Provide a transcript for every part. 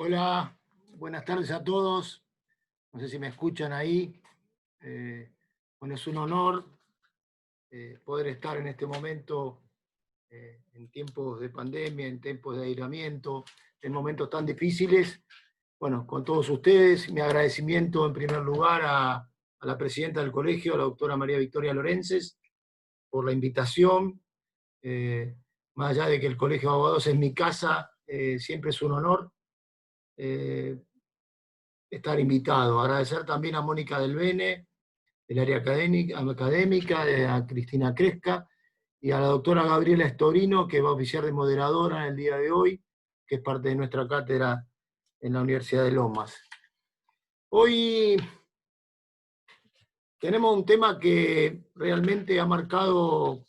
Hola, buenas tardes a todos. No sé si me escuchan ahí. Bueno, es un honor poder estar en este momento, en tiempos de pandemia, en tiempos de aislamiento, en momentos tan difíciles. Bueno, con todos ustedes, mi agradecimiento en primer lugar a la presidenta del colegio, la doctora María Victoria Lorences, por la invitación. Eh, Más allá de que el Colegio de Abogados es mi casa, siempre es un honor estar invitado. Agradecer también a Mónica del Bene, del área académica, a Cristina Cresca y a la doctora Gabriela Estorino, que va a oficiar de moderadora en el día de hoy, que es parte de nuestra cátedra en la Universidad de Lomas. Hoy tenemos un tema que realmente ha marcado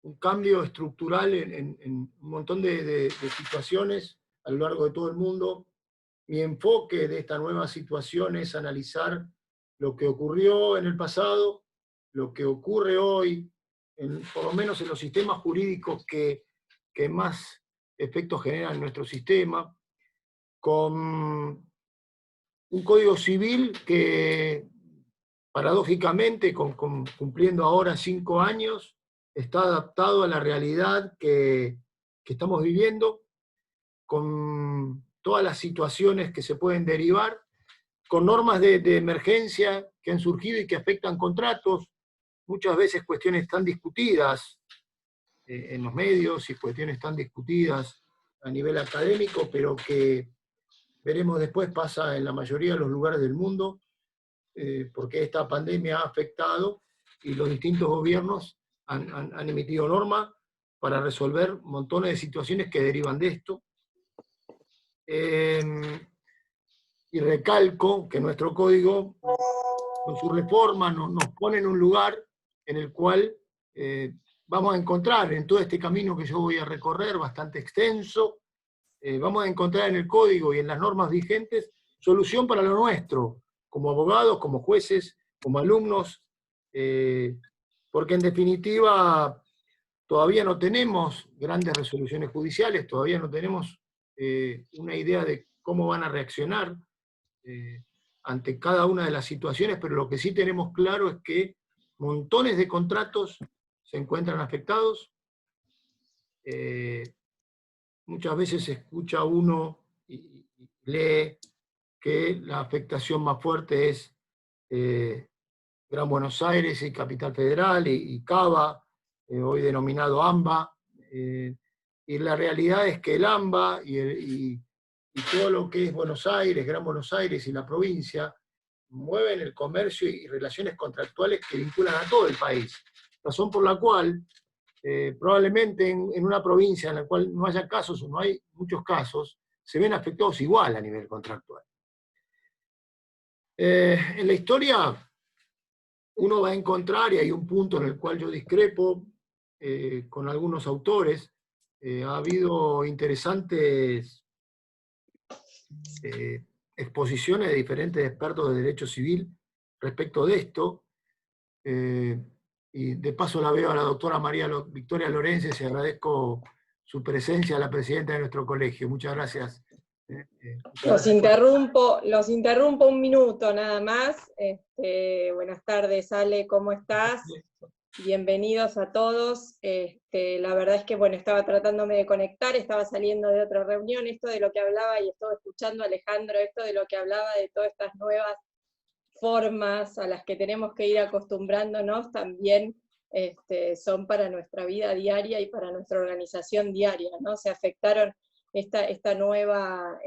un cambio estructural en un montón de situaciones a lo largo de todo el mundo. Mi enfoque de esta nueva situación es analizar lo que ocurrió en el pasado, lo que ocurre hoy, por lo menos en los sistemas jurídicos que más efectos generan en nuestro sistema, con un código civil que paradójicamente, cumpliendo ahora 5 años, está adaptado a la realidad que estamos viviendo, con todas las situaciones que se pueden derivar, con normas de emergencia que han surgido y que afectan contratos, muchas veces cuestiones tan discutidas en los medios y cuestiones tan discutidas a nivel académico, pero que veremos después pasa en la mayoría de los lugares del mundo, porque esta pandemia ha afectado y los distintos gobiernos han emitido normas para resolver montones de situaciones que derivan de esto. Y recalco que nuestro código, con su reforma, nos pone en un lugar en el cual vamos a encontrar en todo este camino que yo voy a recorrer, bastante extenso, vamos a encontrar en el código y en las normas vigentes solución para lo nuestro, como abogados, como jueces, como alumnos, porque en definitiva todavía no tenemos grandes resoluciones judiciales, todavía no tenemos una idea de cómo van a reaccionar ante cada una de las situaciones, pero lo que sí tenemos claro es que montones de contratos se encuentran afectados. Muchas veces se escucha uno y lee que la afectación más fuerte es Gran Buenos Aires y Capital Federal y Cava, hoy denominado AMBA. Y la realidad es que el AMBA y todo lo que es Buenos Aires, Gran Buenos Aires y la provincia, mueven el comercio y relaciones contractuales que vinculan a todo el país. Razón por la cual probablemente en una provincia en la cual no haya casos o no hay muchos casos, se ven afectados igual a nivel contractual. En la historia uno va a encontrar, y hay un punto en el cual yo discrepo con algunos autores, ha habido interesantes exposiciones de diferentes expertos de derecho civil respecto de esto, y de paso la veo a la doctora María Victoria Lorences y agradezco su presencia, a la presidenta de nuestro colegio. Muchas gracias. Los interrumpo un minuto nada más. Buenas tardes, Ale, ¿cómo estás? Bienvenidos a todos. La verdad es que, bueno, estaba tratándome de conectar, estaba saliendo de otra reunión, esto de lo que hablaba, y estaba escuchando a Alejandro, esto de lo que hablaba de todas estas nuevas formas a las que tenemos que ir acostumbrándonos, también son para nuestra vida diaria y para nuestra organización diaria, ¿no? Se afectaron. Esta nueva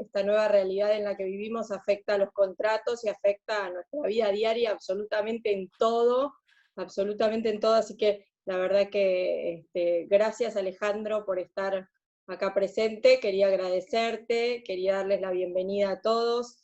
realidad en la que vivimos afecta a los contratos y afecta a nuestra vida diaria absolutamente en todo, así que la verdad que gracias, Alejandro, por estar acá presente. Quería agradecerte, quería darles la bienvenida a todos.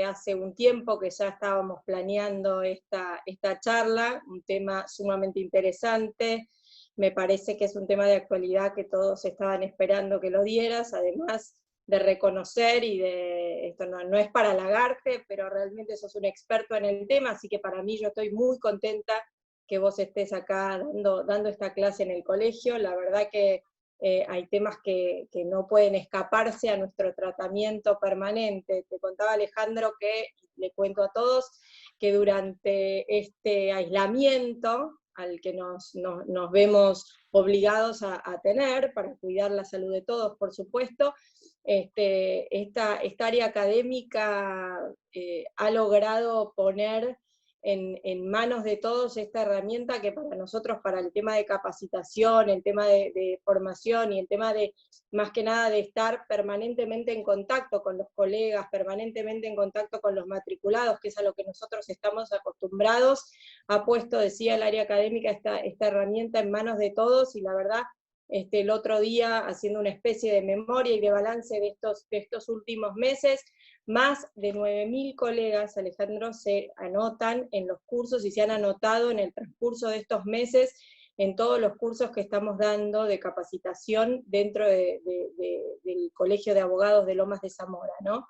Hace un tiempo que ya estábamos planeando esta charla, un tema sumamente interesante. Me parece que es un tema de actualidad que todos estaban esperando que lo dieras, además de reconocer y esto no es para halagarte, pero realmente sos un experto en el tema, así que para mí yo estoy muy contenta que vos estés acá dando esta clase en el colegio. La verdad que hay temas que no pueden escaparse a nuestro tratamiento permanente. Te contaba Alejandro que, le cuento a todos, que durante este aislamiento al que nos vemos obligados a tener para cuidar la salud de todos, por supuesto, esta área académica ha logrado poner en manos de todos esta herramienta que para nosotros, para el tema de capacitación, el tema de formación y el tema de, más que nada, de estar permanentemente en contacto con los colegas, permanentemente en contacto con los matriculados, que es a lo que nosotros estamos acostumbrados, ha puesto, decía el área académica, esta herramienta en manos de todos, y la verdad, el otro día, haciendo una especie de memoria y de balance de estos últimos meses, más de 9.000 colegas, Alejandro, se anotan en los cursos y se han anotado en el transcurso de estos meses en todos los cursos que estamos dando de capacitación dentro del Colegio de Abogados de Lomas de Zamora, ¿no?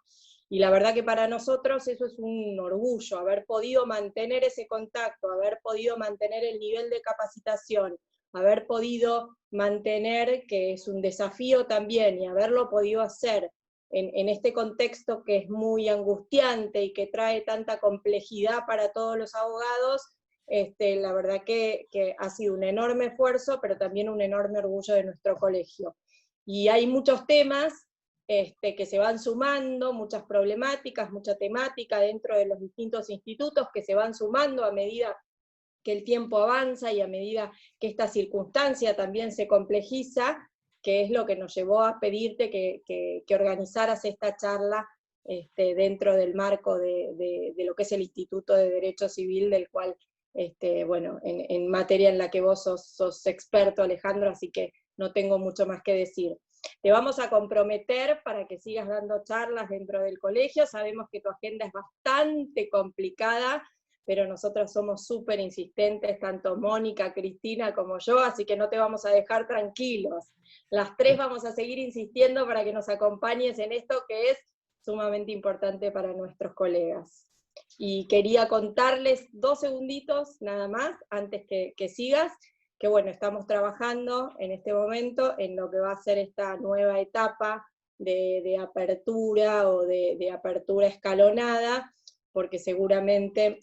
Y la verdad que para nosotros eso es un orgullo, haber podido mantener ese contacto, haber podido mantener el nivel de capacitación, haber podido mantener, que es un desafío también, y haberlo podido hacer en este contexto que es muy angustiante y que trae tanta complejidad para todos los abogados, la verdad que ha sido un enorme esfuerzo, pero también un enorme orgullo de nuestro colegio. Y hay muchos temas que se van sumando, muchas problemáticas, mucha temática dentro de los distintos institutos que se van sumando a medida que el tiempo avanza y a medida que esta circunstancia también se complejiza, que es lo que nos llevó a pedirte que organizaras esta charla dentro del marco de lo que es el Instituto de Derecho Civil, del cual, bueno, en materia en la que vos sos experto, Alejandro, así que no tengo mucho más que decir. Te vamos a comprometer para que sigas dando charlas dentro del colegio, sabemos que tu agenda es bastante complicada, pero nosotros somos súper insistentes, tanto Mónica, Cristina como yo, así que no te vamos a dejar tranquilos. Las tres vamos a seguir insistiendo para que nos acompañes en esto que es sumamente importante para nuestros colegas. Y quería contarles 2 segunditos nada más, antes que sigas, que bueno, estamos trabajando en este momento en lo que va a ser esta nueva etapa de apertura o de apertura escalonada, porque seguramente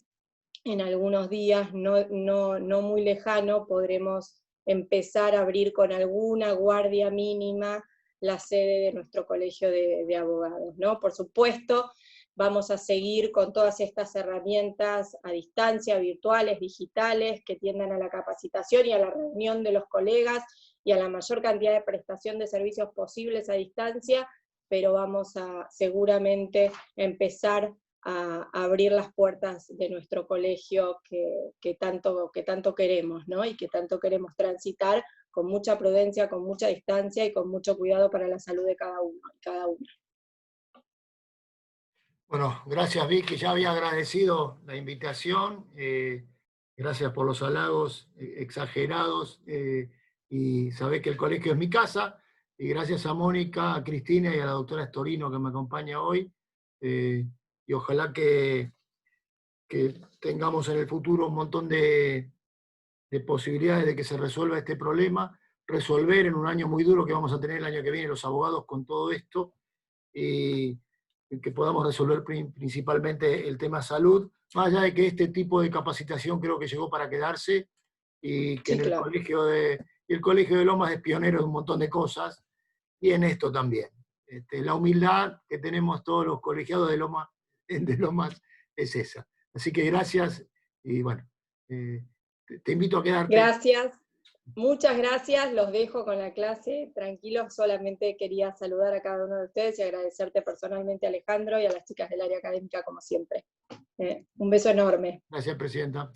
en algunos días no muy lejano podremos empezar a abrir con alguna guardia mínima la sede de nuestro colegio de abogados, ¿no? Por supuesto, vamos a seguir con todas estas herramientas a distancia, virtuales, digitales, que tiendan a la capacitación y a la reunión de los colegas y a la mayor cantidad de prestación de servicios posibles a distancia, pero vamos a seguramente empezar a abrir las puertas de nuestro colegio que tanto queremos, ¿no? Y que tanto queremos transitar con mucha prudencia, con mucha distancia y con mucho cuidado para la salud de cada uno y cada una. Bueno, gracias Vicky, ya había agradecido la invitación, gracias por los halagos exagerados, y sabés que el colegio es mi casa, y gracias a Mónica, a Cristina y a la doctora Estorino que me acompaña hoy, y ojalá que tengamos en el futuro un montón de posibilidades de que se resuelva este problema, resolver en un año muy duro que vamos a tener el año que viene los abogados con todo esto, y que podamos resolver principalmente el tema salud, más allá de que este tipo de capacitación creo que llegó para quedarse, y que Sí, en claro. el colegio de Lomas es pionero de un montón de cosas, y en esto también. La humildad que tenemos todos los colegiados de Lomas es esa. Así que gracias, y bueno, te invito a quedarte. Gracias. Muchas gracias, los dejo con la clase, tranquilos, solamente quería saludar a cada uno de ustedes y agradecerte personalmente, Alejandro, y a las chicas del área académica, como siempre. Un beso enorme. Gracias, Presidenta.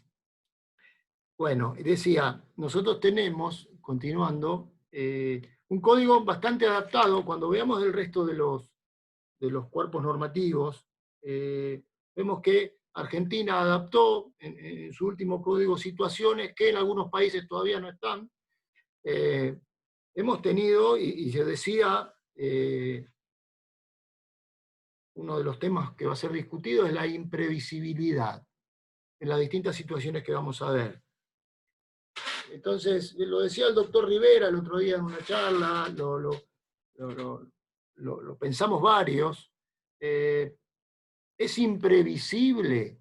Bueno, decía, nosotros tenemos, continuando, un código bastante adaptado. Cuando veamos el resto de los cuerpos normativos, vemos que Argentina adaptó en su último código situaciones que en algunos países todavía no están. Hemos tenido, y se decía, uno de los temas que va a ser discutido es la imprevisibilidad en las distintas situaciones que vamos a ver. Entonces, lo decía el doctor Rivera el otro día en una charla, lo pensamos varios, es imprevisible,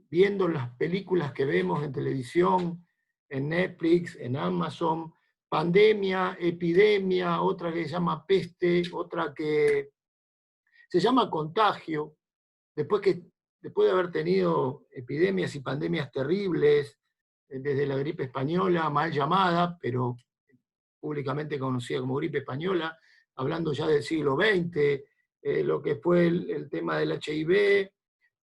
viendo las películas que vemos en televisión, en Netflix, en Amazon, pandemia, epidemia, otra que se llama peste, otra que se llama contagio, después de haber tenido epidemias y pandemias terribles, desde la gripe española, mal llamada, pero públicamente conocida como gripe española, hablando ya del siglo XX, lo que fue el tema del HIV,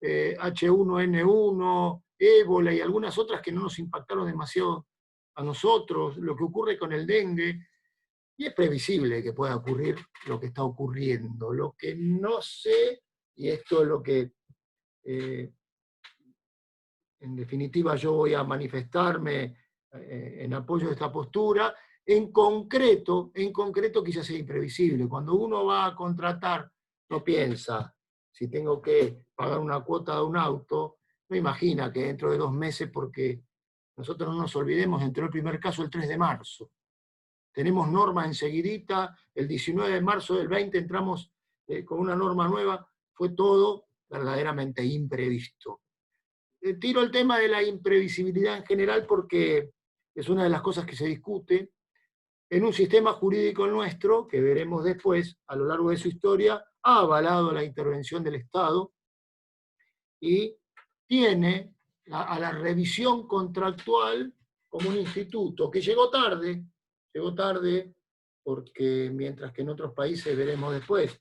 H1N1, ébola y algunas otras que no nos impactaron demasiado a nosotros, lo que ocurre con el dengue, y es previsible que pueda ocurrir lo que está ocurriendo. Lo que no sé, y esto es lo que en definitiva yo voy a manifestarme en apoyo de esta postura, en concreto quizás sea imprevisible. Cuando uno va a contratar, no piensa, si tengo que pagar una cuota de un auto, no imagina que dentro de 2 meses, porque nosotros no nos olvidemos, entró el primer caso el 3 de marzo. Tenemos normas enseguidita, el 19 de marzo del 20 entramos con una norma nueva, fue todo verdaderamente imprevisto. Tiro el tema de la imprevisibilidad en general porque es una de las cosas que se discute en un sistema jurídico nuestro, que veremos después, a lo largo de su historia, ha avalado la intervención del Estado y tiene a la revisión contractual como un instituto que llegó tarde porque mientras que en otros países, veremos después,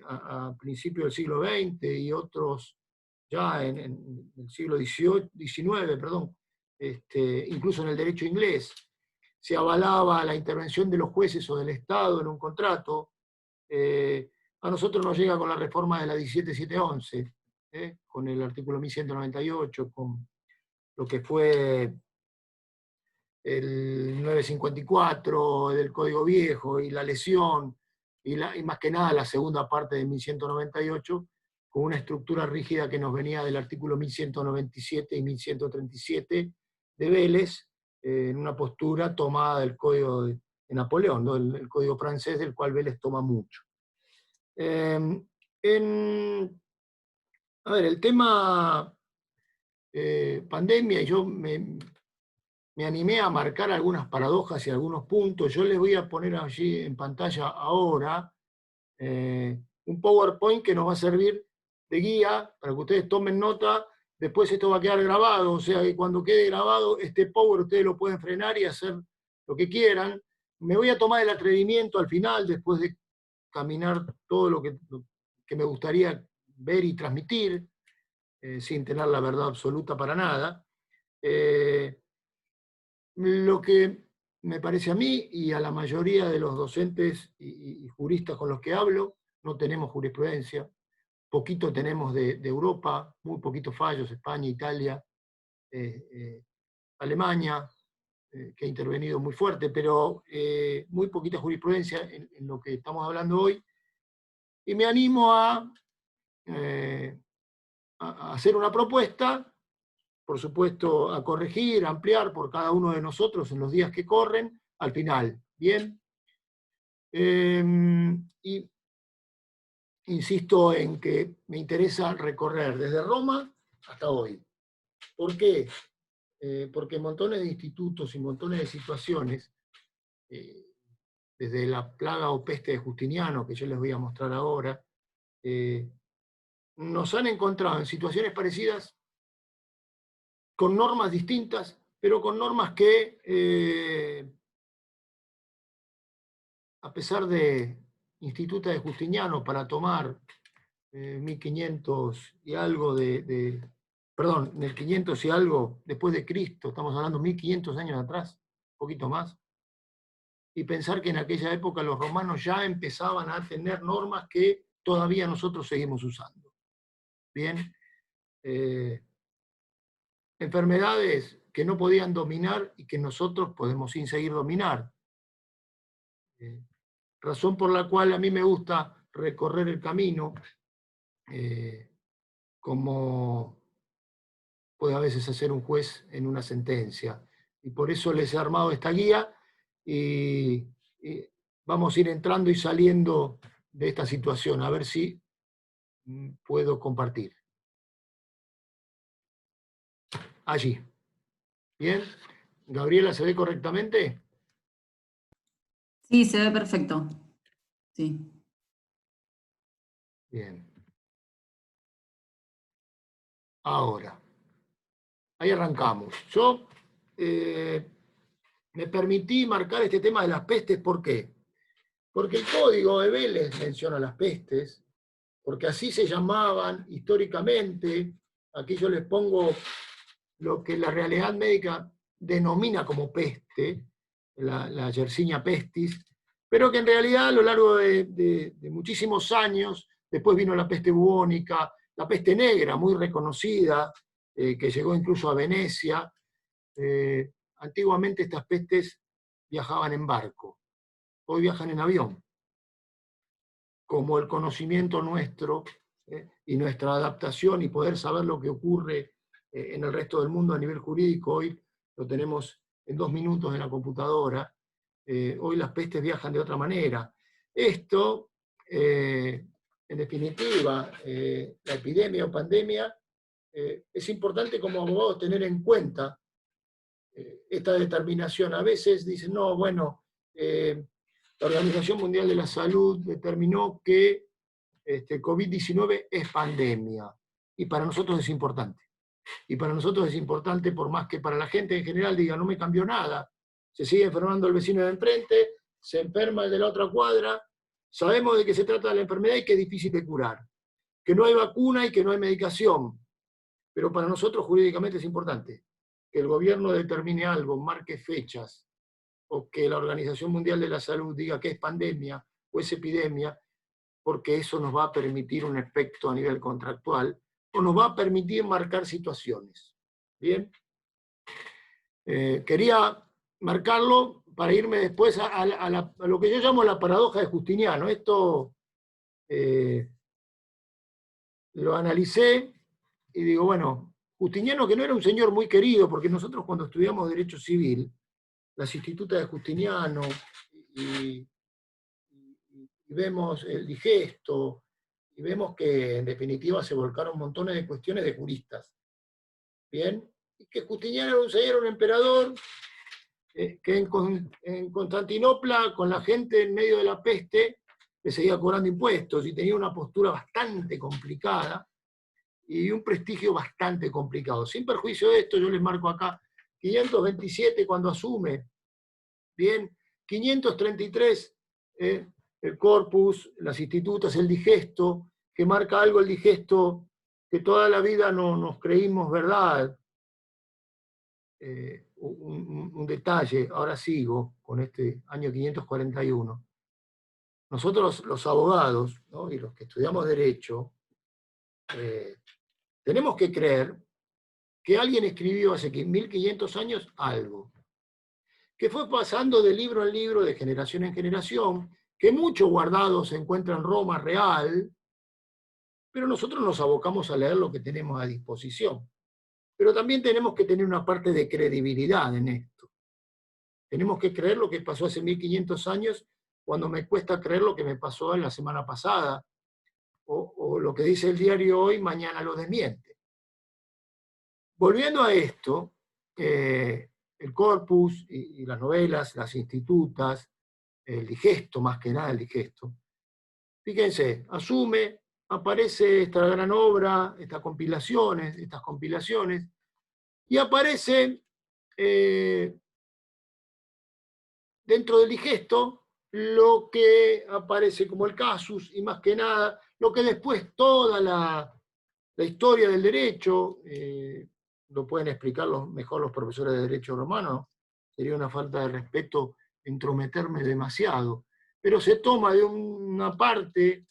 a principios del siglo XX y otros ya en el siglo XIX, perdón, incluso en el derecho inglés, se avalaba la intervención de los jueces o del Estado en un contrato. A nosotros nos llega con la reforma de la 17711, con el artículo 1198, con lo que fue el 954 del Código Viejo y la lesión, y más que nada la segunda parte de 1198, con una estructura rígida que nos venía del artículo 1197 y 1137 de Vélez, en una postura tomada del Código de Napoleón, ¿no? el Código francés, del cual Vélez toma mucho. A ver, el tema pandemia, y yo me animé a marcar algunas paradojas y algunos puntos. Yo les voy a poner allí en pantalla ahora un PowerPoint que nos va a servir de guía para que ustedes tomen nota. Después esto va a quedar grabado, o sea que cuando quede grabado este Power ustedes lo pueden frenar y hacer lo que quieran. Me voy a tomar el atrevimiento al final, después de caminar todo lo que me gustaría ver y transmitir, sin tener la verdad absoluta para nada. Lo que me parece a mí y a la mayoría de los docentes y juristas con los que hablo, no tenemos jurisprudencia, poquito tenemos de Europa, muy poquitos fallos, España, Italia, Alemania, que ha intervenido muy fuerte, pero muy poquita jurisprudencia en lo que estamos hablando hoy. Y me animo a hacer una propuesta, por supuesto, a corregir, a ampliar por cada uno de nosotros en los días que corren, al final. ¿Bien? Y insisto en que me interesa recorrer desde Roma hasta hoy. ¿Por qué? Porque montones de institutos y montones de situaciones, desde la plaga o peste de Justiniano, que yo les voy a mostrar ahora, nos han encontrado en situaciones parecidas, con normas distintas, pero con normas que, a pesar de Instituta de Justiniano, para tomar 1500 y algo perdón, en el 500 y algo después de Cristo, estamos hablando 1500 años atrás, un poquito más, y pensar que en aquella época los romanos ya empezaban a tener normas que todavía nosotros seguimos usando. Bien, enfermedades que no podían dominar y que nosotros podemos sin seguir dominar. Razón por la cual a mí me gusta recorrer el camino, como puede a veces hacer un juez en una sentencia. y por eso les he armado esta guía, y vamos a ir entrando y saliendo de esta situación, a ver si puedo compartir. Allí. ¿Bien? ¿Gabriela se ve correctamente? Sí, se ve perfecto. Sí. Bien. Ahora, ahí arrancamos. Yo me permití marcar este tema de las pestes, ¿por qué? Porque el código de Vélez menciona las pestes, porque así se llamaban históricamente. Aquí yo les pongo lo que la realidad médica denomina como peste, la Yersinia pestis, pero que en realidad a lo largo de muchísimos años, después vino la peste bubónica, la peste negra, muy reconocida, que llegó incluso a Venecia. Antiguamente estas pestes viajaban en barco, hoy viajan en avión. Como el conocimiento nuestro y nuestra adaptación y poder saber lo que ocurre en el resto del mundo a nivel jurídico, hoy lo tenemos en 2 minutos en la computadora. Hoy las pestes viajan de otra manera. Esto, en definitiva, la epidemia o pandemia, es importante como abogados tener en cuenta esta determinación. A veces dicen, no, bueno, la Organización Mundial de la Salud determinó que COVID-19 es pandemia, y para nosotros es importante. Y para nosotros es importante, por más que para la gente en general diga, no me cambió nada, se sigue enfermando el vecino de enfrente, se enferma el de la otra cuadra, sabemos de qué se trata la enfermedad y que es difícil de curar, que no hay vacuna y que no hay medicación, pero para nosotros jurídicamente es importante que el gobierno determine algo, marque fechas, o que la Organización Mundial de la Salud diga que es pandemia o es epidemia, porque eso nos va a permitir un efecto a nivel contractual, o nos va a permitir marcar situaciones. ¿Bien? Quería marcarlo para irme después a lo que yo llamo la paradoja de Justiniano. Esto lo analicé y digo, bueno, Justiniano, que no era un señor muy querido, porque nosotros cuando estudiamos Derecho Civil, las institutas de Justiniano y vemos el digesto, y vemos que en definitiva se volcaron montones de cuestiones de juristas. ¿Bien? Y que Justiniano era un señor, un emperador, que en Constantinopla, con la gente en medio de la peste, le seguía cobrando impuestos y tenía una postura bastante complicada y un prestigio bastante complicado. Sin perjuicio de esto, yo les marco acá, 527 cuando asume, bien, 533, el corpus, las institutas, el digesto, que marca algo el digesto que toda la vida no nos creímos verdad. Un detalle, ahora sigo con este año 541. Nosotros los abogados, ¿no?, y los que estudiamos Derecho, tenemos que creer que alguien escribió hace 1500 años algo, que fue pasando de libro en libro, de generación en generación, que mucho guardado se encuentra en Roma real, pero nosotros nos abocamos a leer lo que tenemos a disposición. Pero también tenemos que tener una parte de credibilidad en esto. Tenemos que creer lo que pasó hace 1500 años, cuando me cuesta creer lo que me pasó en la semana pasada, o lo que dice el diario hoy, mañana lo desmiente. Volviendo a esto, el corpus y las novelas, las institutas, el digesto, más que nada el digesto. Fíjense, asume, aparece esta gran obra, estas compilaciones, y aparece dentro del digesto lo que aparece como el casus, y más que nada, lo que después toda la historia del derecho, lo pueden explicar mejor los profesores de Derecho Romano, sería una falta de respeto entrometerme demasiado, pero se toma de una parte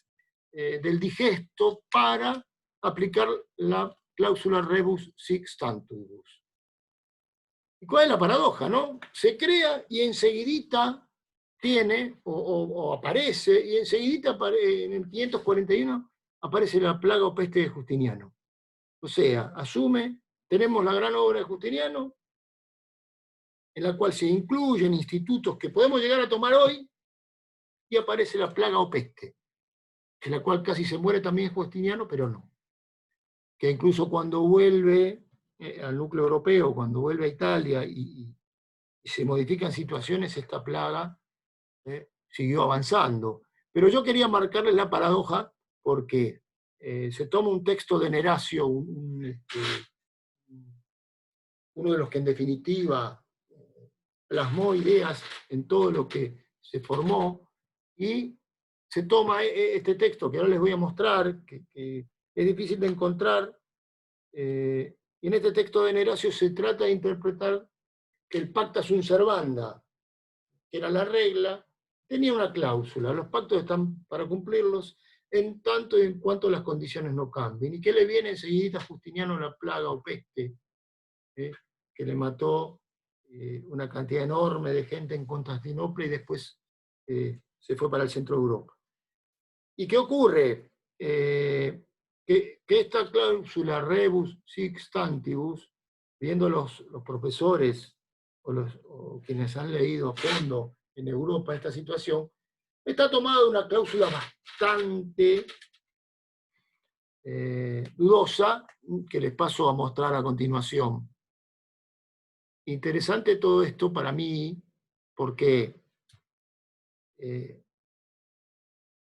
del digesto para aplicar la cláusula rebus sic stantibus. ¿Y cuál es la paradoja, no? Se crea y enseguidita tiene, o aparece, y enseguidita en el 541 aparece la plaga o peste de Justiniano. O sea, asume, tenemos la gran obra de Justiniano, en la cual se incluyen institutos que podemos llegar a tomar hoy, y aparece la plaga o peste, en la cual casi se muere también Justiniano, pero no. Que incluso cuando vuelve al núcleo europeo, cuando vuelve a Italia y se modifican situaciones, esta plaga siguió avanzando. Pero yo quería marcarles la paradoja porque se toma un texto de Neracio, uno de los que en definitiva plasmó ideas en todo lo que se formó, y se toma este texto que ahora les voy a mostrar, que es difícil de encontrar, y en este texto de Neracio se trata de interpretar que el pacta sunt servanda, que era la regla, tenía una cláusula: los pactos están para cumplirlos en tanto y en cuanto las condiciones no cambien. ¿Y qué le viene enseguida a Justiniano? La plaga o peste, que le mató una cantidad enorme de gente en Constantinopla y después se fue para el centro de Europa. ¿Y qué ocurre? Que esta cláusula rebus sic stantibus, viendo los profesores o quienes han leído a fondo en Europa esta situación, está tomada de una cláusula bastante dudosa, que les paso a mostrar a continuación. Interesante todo esto para mí, porque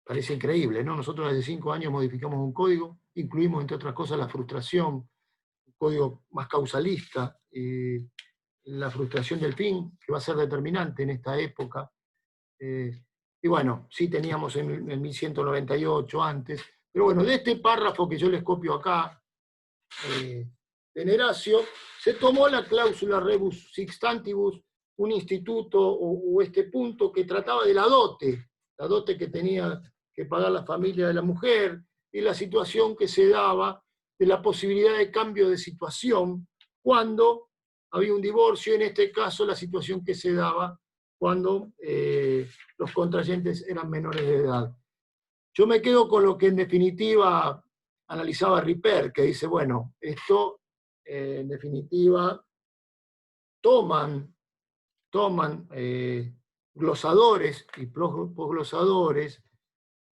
parece increíble, ¿no? Nosotros hace 5 años modificamos un código, incluimos, entre otras cosas, la frustración, un código más causalista, la frustración del fin, que va a ser determinante en esta época. Y bueno, sí teníamos en 1198 antes, pero bueno, de este párrafo que yo les copio acá, de Neracio, se tomó la cláusula rebus sic stantibus, un instituto o este punto que trataba de la dote que tenía que pagar la familia de la mujer, y la situación que se daba de la posibilidad de cambio de situación cuando había un divorcio, en este caso la situación que se daba cuando los contrayentes eran menores de edad. Yo me quedo con lo que en definitiva analizaba Ripper, que dice, bueno, esto en definitiva toman glosadores y posglosadores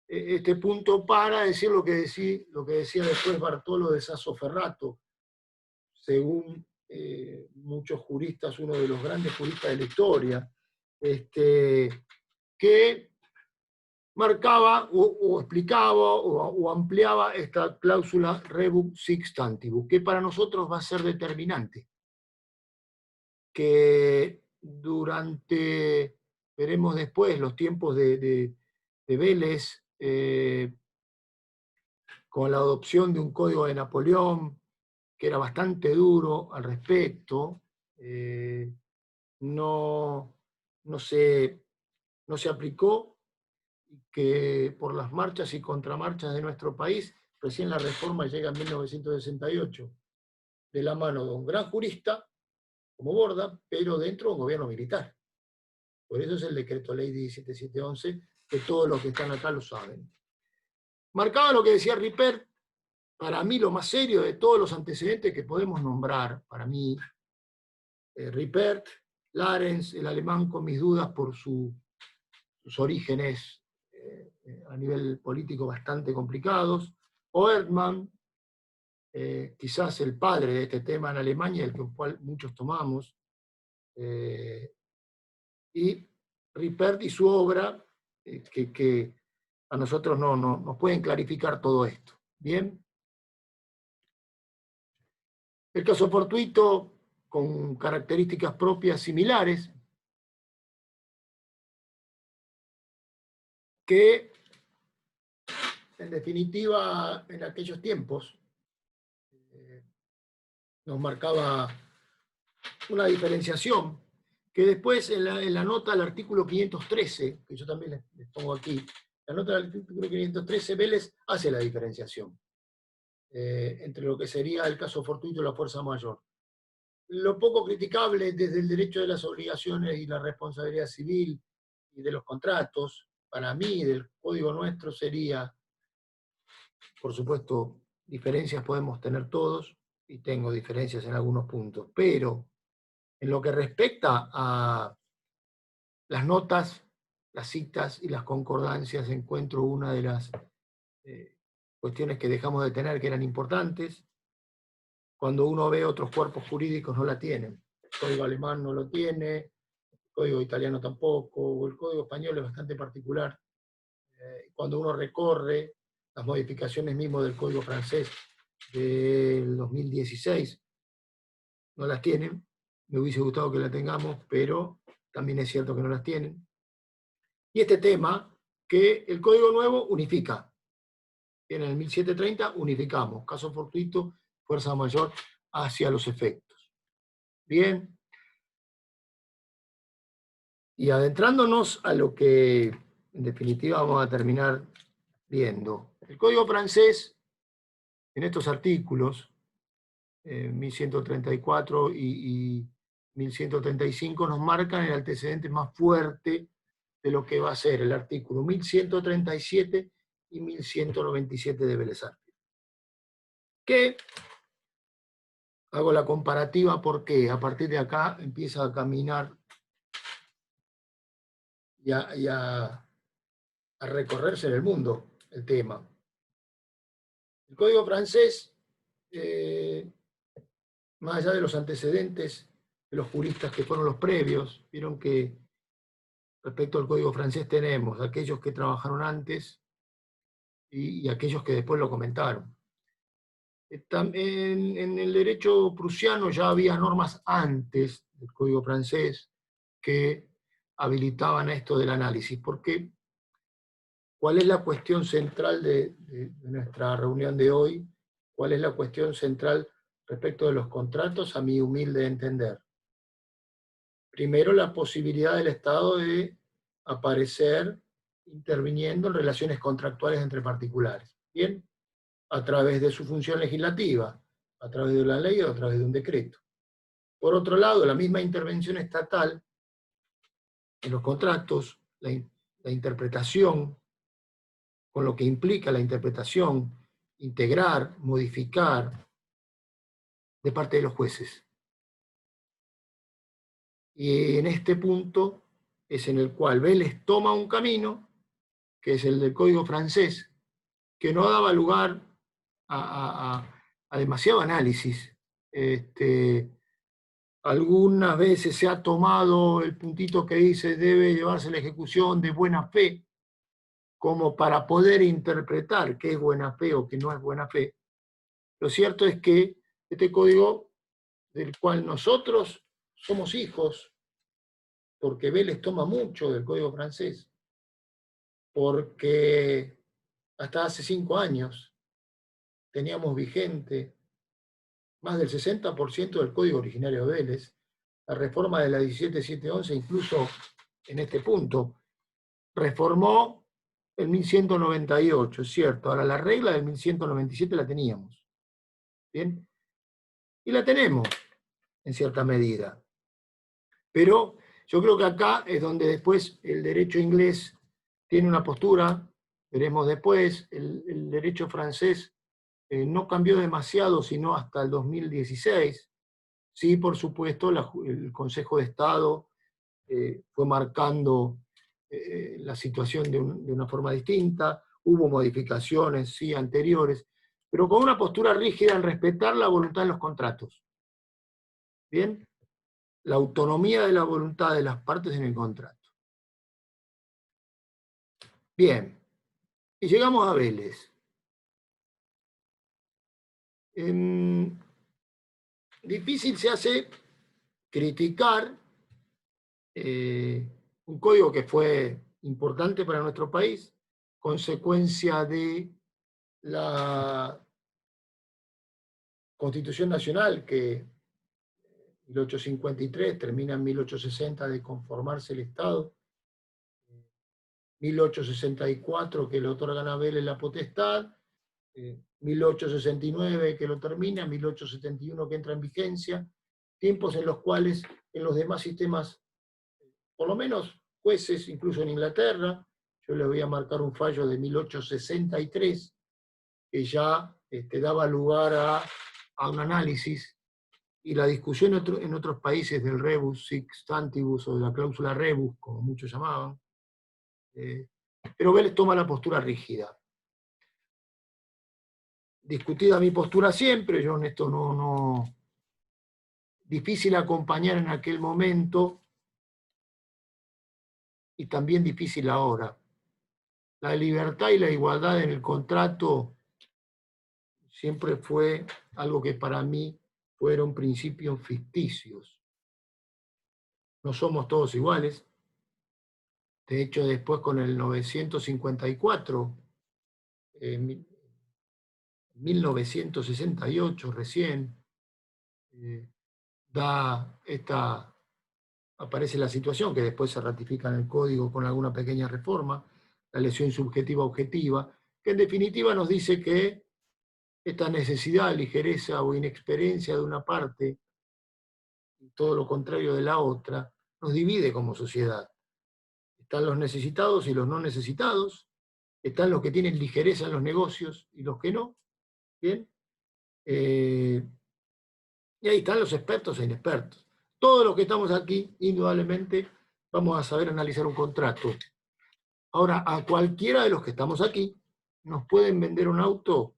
este punto para decir lo que decía después Bartolo de Sassoferrato, según muchos juristas, uno de los grandes juristas de la historia, que marcaba o explicaba o ampliaba esta cláusula rebus sic stantibus, que para nosotros va a ser determinante. Que durante, veremos después, los tiempos de Vélez, con la adopción de un código de Napoleón, que era bastante duro al respecto, no se aplicó, que por las marchas y contramarchas de nuestro país, recién la reforma llega en 1968, de la mano de un gran jurista, como Borda, pero dentro de un gobierno militar. Por eso es el decreto ley 17711, que todos los que están acá lo saben. Marcaba lo que decía Ripper, para mí lo más serio de todos los antecedentes que podemos nombrar, para mí, Ripper, Larens, el alemán con mis dudas por sus orígenes a nivel político bastante complicados, Oertmann, quizás el padre de este tema en Alemania, el cual muchos tomamos, y Ripert y su obra, que a nosotros no nos pueden clarificar todo esto. ¿Bien? El caso fortuito, con características propias similares, que en definitiva en aquellos tiempos nos marcaba una diferenciación, que después en la nota del artículo 513, que yo también les pongo aquí, la nota del artículo 513, Vélez hace la diferenciación entre lo que sería el caso fortuito y la fuerza mayor. Lo poco criticable desde el derecho de las obligaciones y la responsabilidad civil y de los contratos, para mí, del código nuestro, sería, por supuesto, diferencias podemos tener todos, y tengo diferencias en algunos puntos, pero En lo que respecta a las notas, las citas y las concordancias, encuentro una de las cuestiones que dejamos de tener que eran importantes. Cuando uno ve otros cuerpos jurídicos no la tienen. El código alemán no lo tiene, el código italiano tampoco, o el código español es bastante particular. Cuando uno recorre las modificaciones mismo del código francés del 2016, no las tienen. Me hubiese gustado que la tengamos, pero también es cierto que no las tienen. Y este tema, que el código nuevo unifica. En el 1730 unificamos, caso fortuito, fuerza mayor hacia los efectos. Bien. Y adentrándonos a lo que en definitiva vamos a terminar viendo. El código francés, en estos artículos, 1134 y 1135, nos marcan el antecedente más fuerte de lo que va a ser el artículo 1137 y 1197 de Vélez Arfield. Que hago la comparativa porque a partir de acá empieza a caminar y a recorrerse en el mundo el tema. El código francés, más allá de los antecedentes de los juristas que fueron los previos, vieron que respecto al código francés tenemos aquellos que trabajaron antes y aquellos que después lo comentaron. En el derecho prusiano ya había normas antes del código francés que habilitaban esto del análisis, porque ¿cuál es la cuestión central de nuestra reunión de hoy? ¿Cuál es la cuestión central respecto de los contratos, a mi humilde entender? Primero, la posibilidad del Estado de aparecer interviniendo en relaciones contractuales entre particulares. ¿Bien? A través de su función legislativa, a través de la ley o a través de un decreto. Por otro lado, la misma intervención estatal en los contratos, la interpretación, con lo que implica la interpretación, integrar, modificar, de parte de los jueces. Y en este punto es en el cual Vélez toma un camino, que es el del Código francés, que no daba lugar a demasiado análisis. Algunas veces se ha tomado el puntito que dice debe llevarse la ejecución de buena fe, como para poder interpretar qué es buena fe o qué no es buena fe. Lo cierto es que este código, del cual nosotros somos hijos, porque Vélez toma mucho del código francés, porque hasta hace 5 años teníamos vigente más del 60% del código originario de Vélez. La reforma de la 17711, incluso en este punto, reformó el 1198, es cierto. Ahora, la regla del 1197 la teníamos. ¿Bien? Y la tenemos, en cierta medida. Pero yo creo que acá es donde después el derecho inglés tiene una postura, veremos después, el derecho francés no cambió demasiado, sino hasta el 2016. Sí, por supuesto, el Consejo de Estado fue marcando la situación de una forma distinta, hubo modificaciones, sí, anteriores, pero con una postura rígida en respetar la voluntad de los contratos. ¿Bien? La autonomía de la voluntad de las partes en el contrato. Bien, y llegamos a Vélez. Difícil se hace criticar un código que fue importante para nuestro país, consecuencia de la Constitución Nacional, que en 1853 termina en 1860 de conformarse el Estado, 1864 que le otorgan a Vélez la potestad, 1869 que lo termina, 1871 que entra en vigencia, tiempos en los cuales en los demás sistemas, por lo menos jueces, incluso en Inglaterra, yo les voy a marcar un fallo de 1863, que ya daba lugar a un análisis y la discusión en otros países del rebus sic stantibus o de la cláusula rebus, como muchos llamaban, pero Vélez toma la postura rígida. Discutida mi postura siempre, yo en esto no difícil acompañar en aquel momento y también difícil ahora. La libertad y la igualdad en el contrato siempre fue algo que para mí fueron principios ficticios. No somos todos iguales. De hecho, después con el 954, 1968 recién, aparece la situación que después se ratifica en el código con alguna pequeña reforma, la lesión subjetiva objetiva, que en definitiva nos dice que esta necesidad, ligereza o inexperiencia de una parte, y todo lo contrario de la otra, nos divide como sociedad. Están los necesitados y los no necesitados, están los que tienen ligereza en los negocios y los que no, ¿bien? Y ahí están los expertos e inexpertos. Todos los que estamos aquí, indudablemente, vamos a saber analizar un contrato. Ahora, a cualquiera de los que estamos aquí, nos pueden vender un auto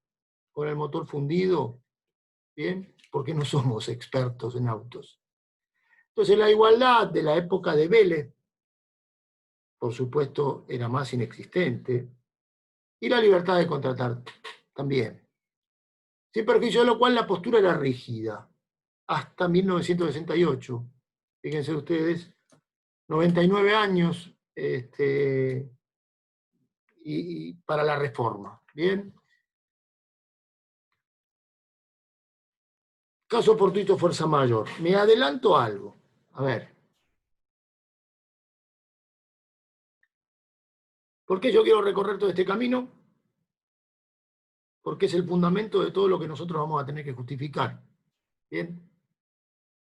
con el motor fundido, ¿bien? Porque no somos expertos en autos. Entonces, la igualdad de la época de Vélez, por supuesto, era más inexistente, y la libertad de contratar también. Sin perjuicio de lo cual, la postura era rígida, hasta 1968. Fíjense ustedes, 99 años y para la reforma. ¿Bien? Caso fortuito, fuerza mayor. Me adelanto algo. A ver. ¿Por qué yo quiero recorrer todo este camino? Porque es el fundamento de todo lo que nosotros vamos a tener que justificar. ¿Bien?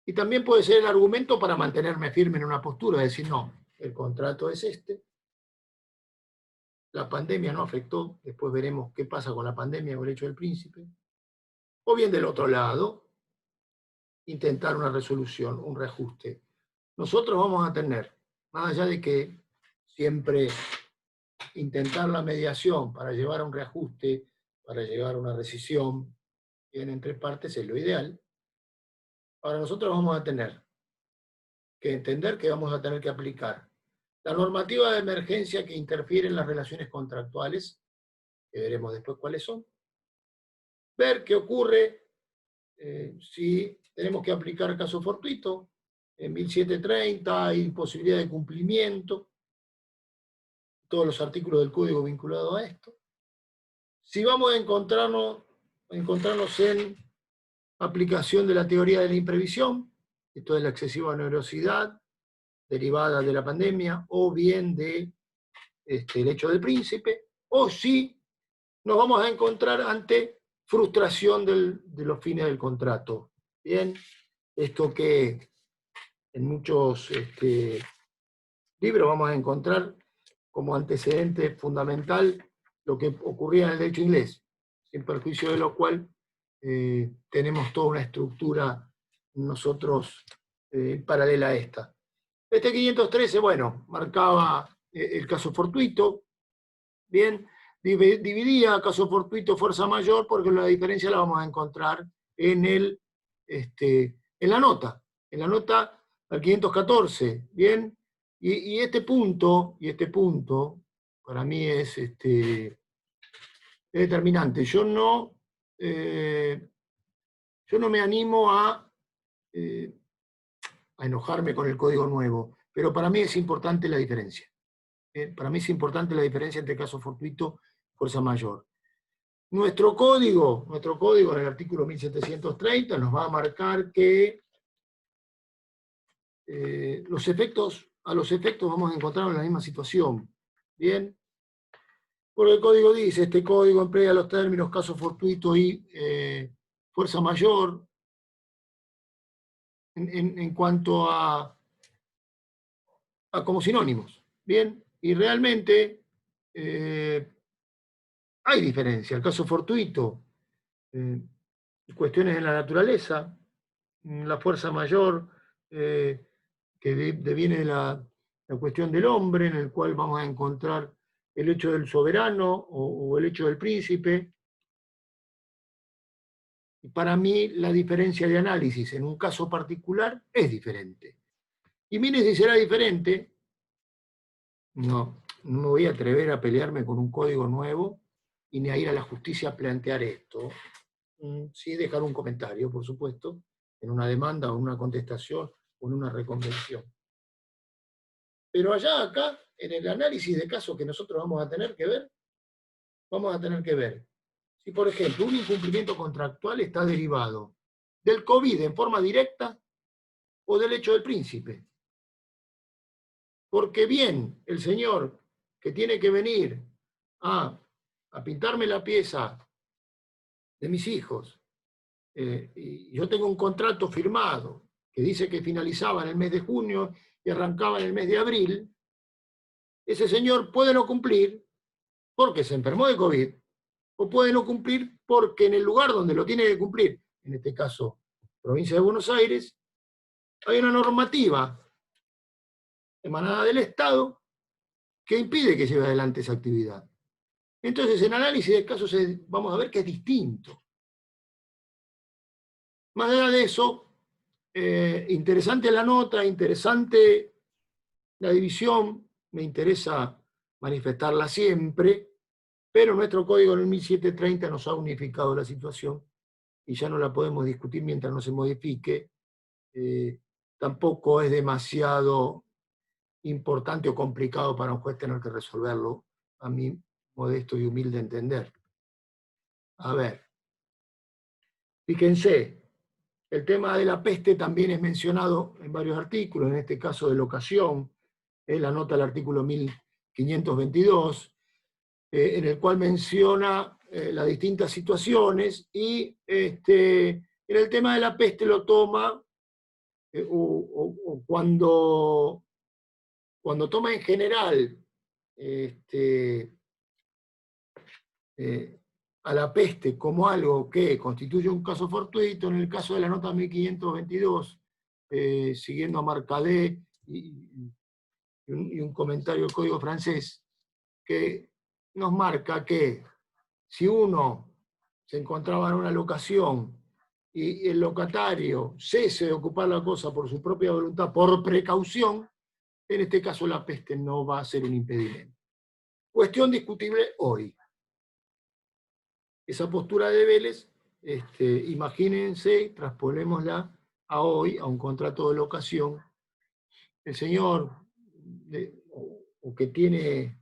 Y también puede ser el argumento para mantenerme firme en una postura, decir, no, el contrato es este, la pandemia no afectó, después veremos qué pasa con la pandemia o el hecho del príncipe. O bien del otro lado, intentar una resolución, un reajuste. Nosotros vamos a tener, más allá de que siempre intentar la mediación para llevar a un reajuste, para llevar a una rescisión, bien entre partes es lo ideal. Ahora nosotros vamos a tener que entender que vamos a tener que aplicar la normativa de emergencia que interfiere en las relaciones contractuales, que veremos después cuáles son, ver qué ocurre si tenemos que aplicar caso fortuito, en 1730 hay posibilidad de cumplimiento, todos los artículos del código vinculados a esto. Si vamos a encontrarnos en aplicación de la teoría de la imprevisión, esto es la excesiva onerosidad derivada de la pandemia, o bien de el hecho del príncipe, o si nos vamos a encontrar ante frustración de los fines del contrato. Bien, esto que en muchos libros vamos a encontrar como antecedente fundamental lo que ocurría en el derecho inglés, sin perjuicio de lo cual tenemos toda una estructura nosotros paralela a esta. Este 513, bueno, marcaba el caso fortuito, bien, dividía caso fortuito fuerza mayor porque la diferencia la vamos a encontrar en la nota al 514, bien, y este punto para mí es determinante. Yo no me animo a enojarme con el código nuevo, pero para mí es importante la diferencia. Para mí es importante la diferencia entre caso fortuito y fuerza mayor. Nuestro código en el artículo 1730 nos va a marcar que a los efectos vamos a encontrar en la misma situación. Bien, porque el código dice, este código emplea los términos caso fortuito y fuerza mayor en cuanto a como sinónimos. Bien, y realmente hay diferencia. El caso fortuito, cuestiones de la naturaleza, la fuerza mayor, que deviene de la cuestión del hombre, en el cual vamos a encontrar el hecho del soberano o el hecho del príncipe. Y para mí la diferencia de análisis en un caso particular es diferente. Y mire si será diferente, no me voy a atrever a pelearme con un código nuevo y ni a ir a la justicia a plantear esto. Sí, dejar un comentario, por supuesto, en una demanda o en una contestación o en una reconvención. Pero allá acá, en el análisis de casos que nosotros vamos a tener que ver si, por ejemplo, un incumplimiento contractual está derivado del COVID en forma directa o del hecho del príncipe. Porque bien, el señor que tiene que venir a pintarme la pieza de mis hijos, y yo tengo un contrato firmado que dice que finalizaba en el mes de junio y arrancaba en el mes de abril, ese señor puede no cumplir porque se enfermó de COVID, o puede no cumplir porque en el lugar donde lo tiene que cumplir, en este caso, provincia de Buenos Aires, hay una normativa emanada del Estado que impide que lleve adelante esa actividad. Entonces, en análisis de casos vamos a ver que es distinto. Más allá de eso, interesante la nota, interesante la división, me interesa manifestarla siempre, pero nuestro código en el 1730 nos ha unificado la situación y ya no la podemos discutir mientras no se modifique. Tampoco es demasiado importante o complicado para un juez tener que resolverlo, a mi modesto y humilde entender. A ver, fíjense, el tema de la peste también es mencionado en varios artículos, en este caso de locación, es la nota del artículo 1522, en el cual menciona las distintas situaciones y en el tema de la peste lo toma o cuando toma en general a la peste como algo que constituye un caso fortuito, en el caso de la nota 1522, siguiendo a Marcadet y un comentario del Código francés, que nos marca que si uno se encontraba en una locación y el locatario cese de ocupar la cosa por su propia voluntad, por precaución, en este caso la peste no va a ser un impedimento. Cuestión discutible hoy. Esa postura de Vélez, imagínense, trasponémosla a hoy, a un contrato de locación. El señor o que tiene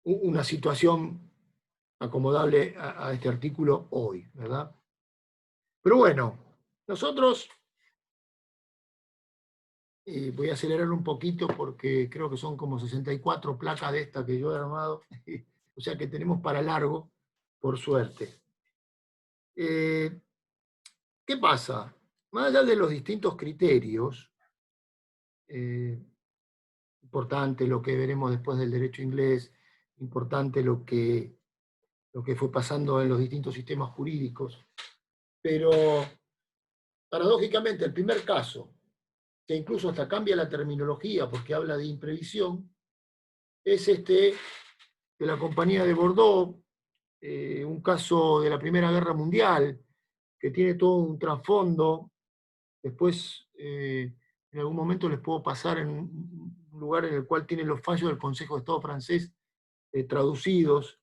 una situación acomodable a este artículo hoy, ¿verdad? Pero bueno, nosotros, y voy a acelerar un poquito porque creo que son como 64 placas de esta que yo he armado, o sea que tenemos para largo, por suerte. ¿Qué pasa? Más allá de los distintos criterios, importante lo que veremos después del derecho inglés, importante lo que fue pasando en los distintos sistemas jurídicos, pero paradójicamente el primer caso, que incluso hasta cambia la terminología porque habla de imprevisión, es de la Compañía de Bordeaux, un caso de la Primera Guerra Mundial, que tiene todo un trasfondo. Después, en algún momento les puedo pasar en un lugar en el cual tienen los fallos del Consejo de Estado francés traducidos,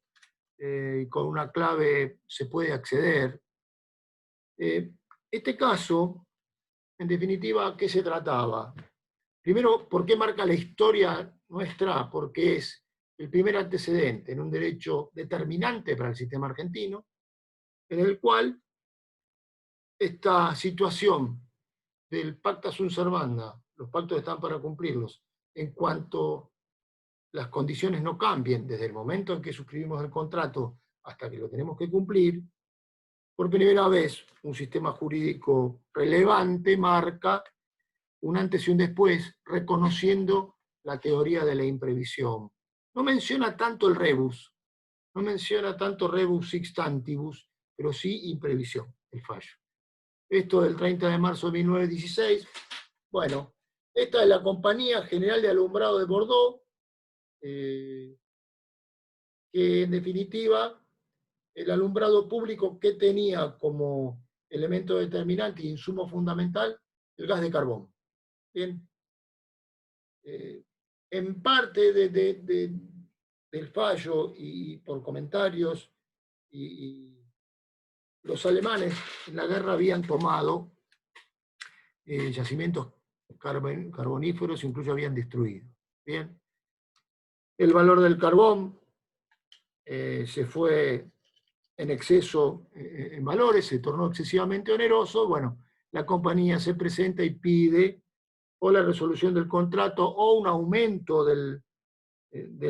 y con una clave se puede acceder. Este caso, en definitiva, ¿a qué se trataba? Primero, ¿por qué marca la historia nuestra? Porque es el primer antecedente en un derecho determinante para el sistema argentino, en el cual esta situación del pacta sunt servanda, los pactos están para cumplirlos, en cuanto las condiciones no cambien desde el momento en que suscribimos el contrato hasta que lo tenemos que cumplir, por primera vez un sistema jurídico relevante marca un antes y un después, reconociendo la teoría de la imprevisión. No menciona tanto el rebus, no menciona tanto rebus sixtantibus, pero sí imprevisión, el fallo. Esto del 30 de marzo de 1916. Bueno, esta es la Compañía General de Alumbrado de Bordeaux, que en definitiva, el alumbrado público que tenía como elemento determinante e insumo fundamental el gas de carbón. Bien. En parte del fallo y por comentarios, y los alemanes en la guerra habían tomado yacimientos carboníferos, incluso habían destruido. Bien. El valor del carbón se fue en exceso en valores, se tornó excesivamente oneroso. Bueno, la compañía se presenta y pide o la resolución del contrato o un aumento del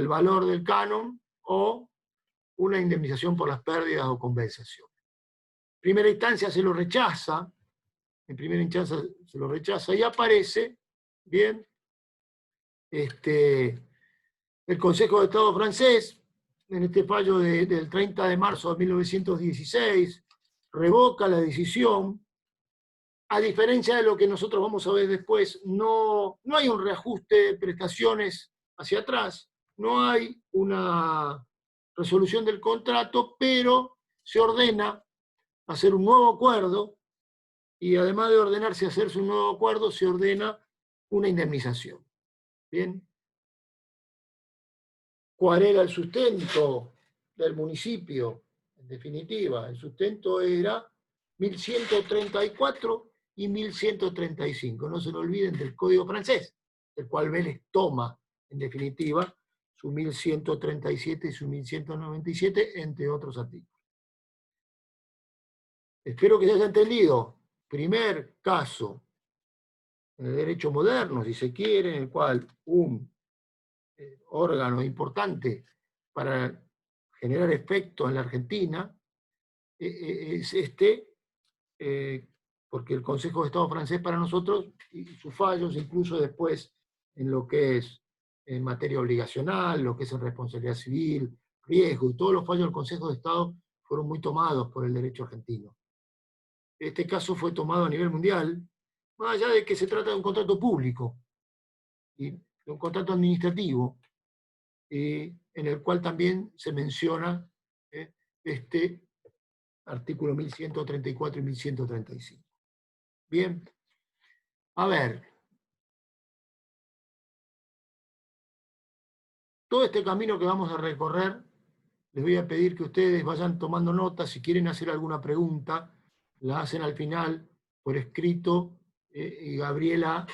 valor del canon o una indemnización por las pérdidas o compensación. En primera instancia se lo rechaza, y aparece, bien, el Consejo de Estado francés, en este fallo del 30 de marzo de 1916, revoca la decisión. A diferencia de lo que nosotros vamos a ver después, no hay un reajuste de prestaciones hacia atrás, no hay una resolución del contrato, pero se ordena hacer un nuevo acuerdo, y además de ordenarse hacerse un nuevo acuerdo, se ordena una indemnización. Bien. ¿Cuál era el sustento del municipio? En definitiva, el sustento era 1134 y 1135. No se lo olviden del Código francés, del cual Vélez toma, en definitiva, su 1137 y su 1197, entre otros artículos. Espero que se haya entendido. Primer caso en el derecho moderno, si se quiere, en el cual un órgano importante para generar efecto en la Argentina es porque el Consejo de Estado francés para nosotros, y sus fallos incluso después en lo que es en materia obligacional, lo que es en responsabilidad civil, riesgo, y todos los fallos del Consejo de Estado fueron muy tomados por el derecho argentino. Este caso fue tomado a nivel mundial, más allá de que se trata de un contrato público y de un contrato administrativo, en el cual también se menciona este artículo 1134 y 1135. Bien, a ver, todo este camino que vamos a recorrer, les voy a pedir que ustedes vayan tomando notas. Si quieren hacer alguna pregunta, la hacen al final por escrito, y Gabriela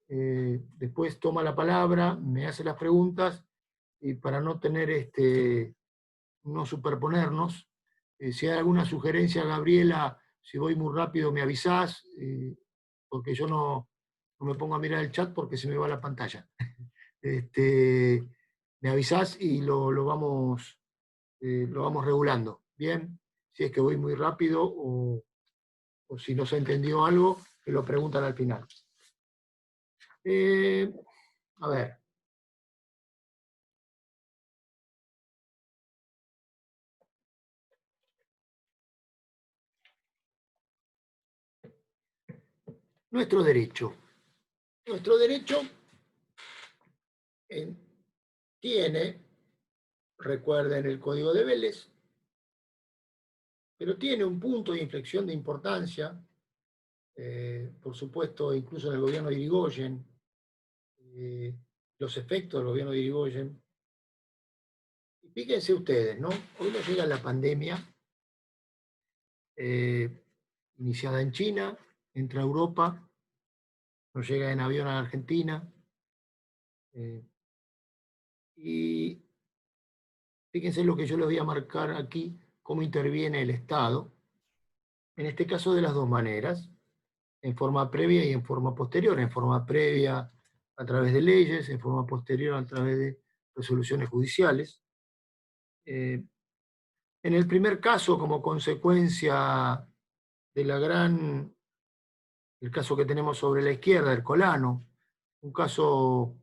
después toma la palabra, me hace las preguntas, y para no tener no superponernos, si hay alguna sugerencia, Gabriela, si voy muy rápido me avisás, porque yo no me pongo a mirar el chat porque se me va la pantalla. Me avisás y lo vamos regulando. Bien, si es que voy muy rápido o si no se entendió algo, me lo preguntan al final. A ver. Nuestro derecho. Nuestro derecho tiene, recuerden el Código de Vélez, pero tiene un punto de inflexión de importancia, por supuesto, incluso en el gobierno de Irigoyen, los efectos del gobierno de Irigoyen. Y fíjense ustedes, ¿no? Hoy nos llega la pandemia, iniciada en China, entra a Europa, nos llega en avión a Argentina, y fíjense lo que yo les voy a marcar aquí, cómo interviene el Estado, en este caso de las dos maneras, en forma previa y en forma posterior. En forma previa a través de leyes, en forma posterior a través de resoluciones judiciales. En el primer caso, como consecuencia de el caso que tenemos sobre la izquierda, Ercolano, un caso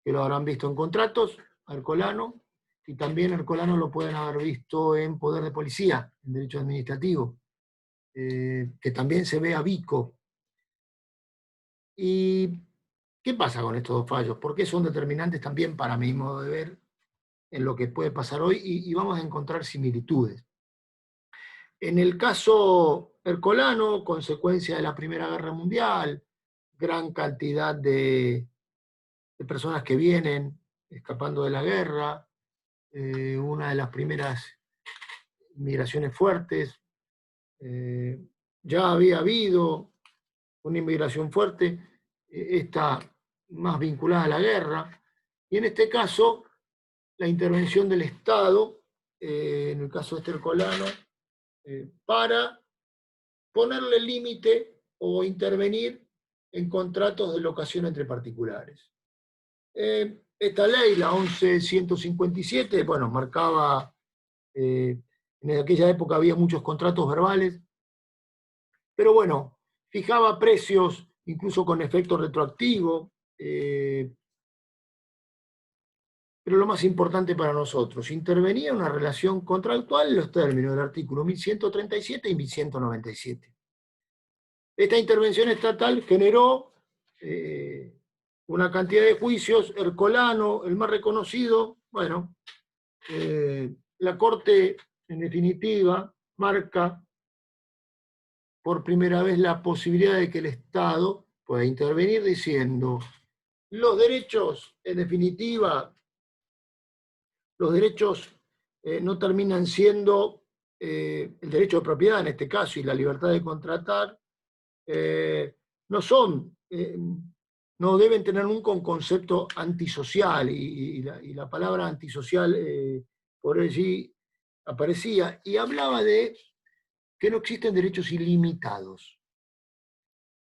que lo habrán visto en contratos, Ercolano, y también Ercolano lo pueden haber visto en poder de policía, en derecho administrativo. que también se ve a Vico. ¿Y qué pasa con estos dos fallos? ¿Por qué son determinantes también para mi modo de ver en lo que puede pasar hoy? Y vamos a encontrar similitudes. En el caso Ercolano, consecuencia de la Primera Guerra Mundial, gran cantidad de personas que vienen escapando de la guerra, una de las primeras migraciones fuertes, ya había habido una inmigración fuerte, esta más vinculada a la guerra, y en este caso la intervención del Estado, en el caso de este Ercolano, para ponerle límite o intervenir en contratos de locación entre particulares. Esta ley, la 11.157, bueno, marcaba, en aquella época había muchos contratos verbales, pero bueno, fijaba precios incluso con efecto retroactivo, pero lo más importante para nosotros, intervenía una relación contractual en los términos del artículo 1137 y 1197. Esta intervención estatal generó una cantidad de juicios. Ercolano, el más reconocido, bueno, la Corte, en definitiva, marca por primera vez la posibilidad de que el Estado pueda intervenir diciendo: los derechos, en definitiva, los derechos no terminan siendo el derecho de propiedad en este caso y la libertad de contratar, no son, no deben tener nunca un concepto antisocial, y la palabra antisocial por allí aparecía, y hablaba de que no existen derechos ilimitados,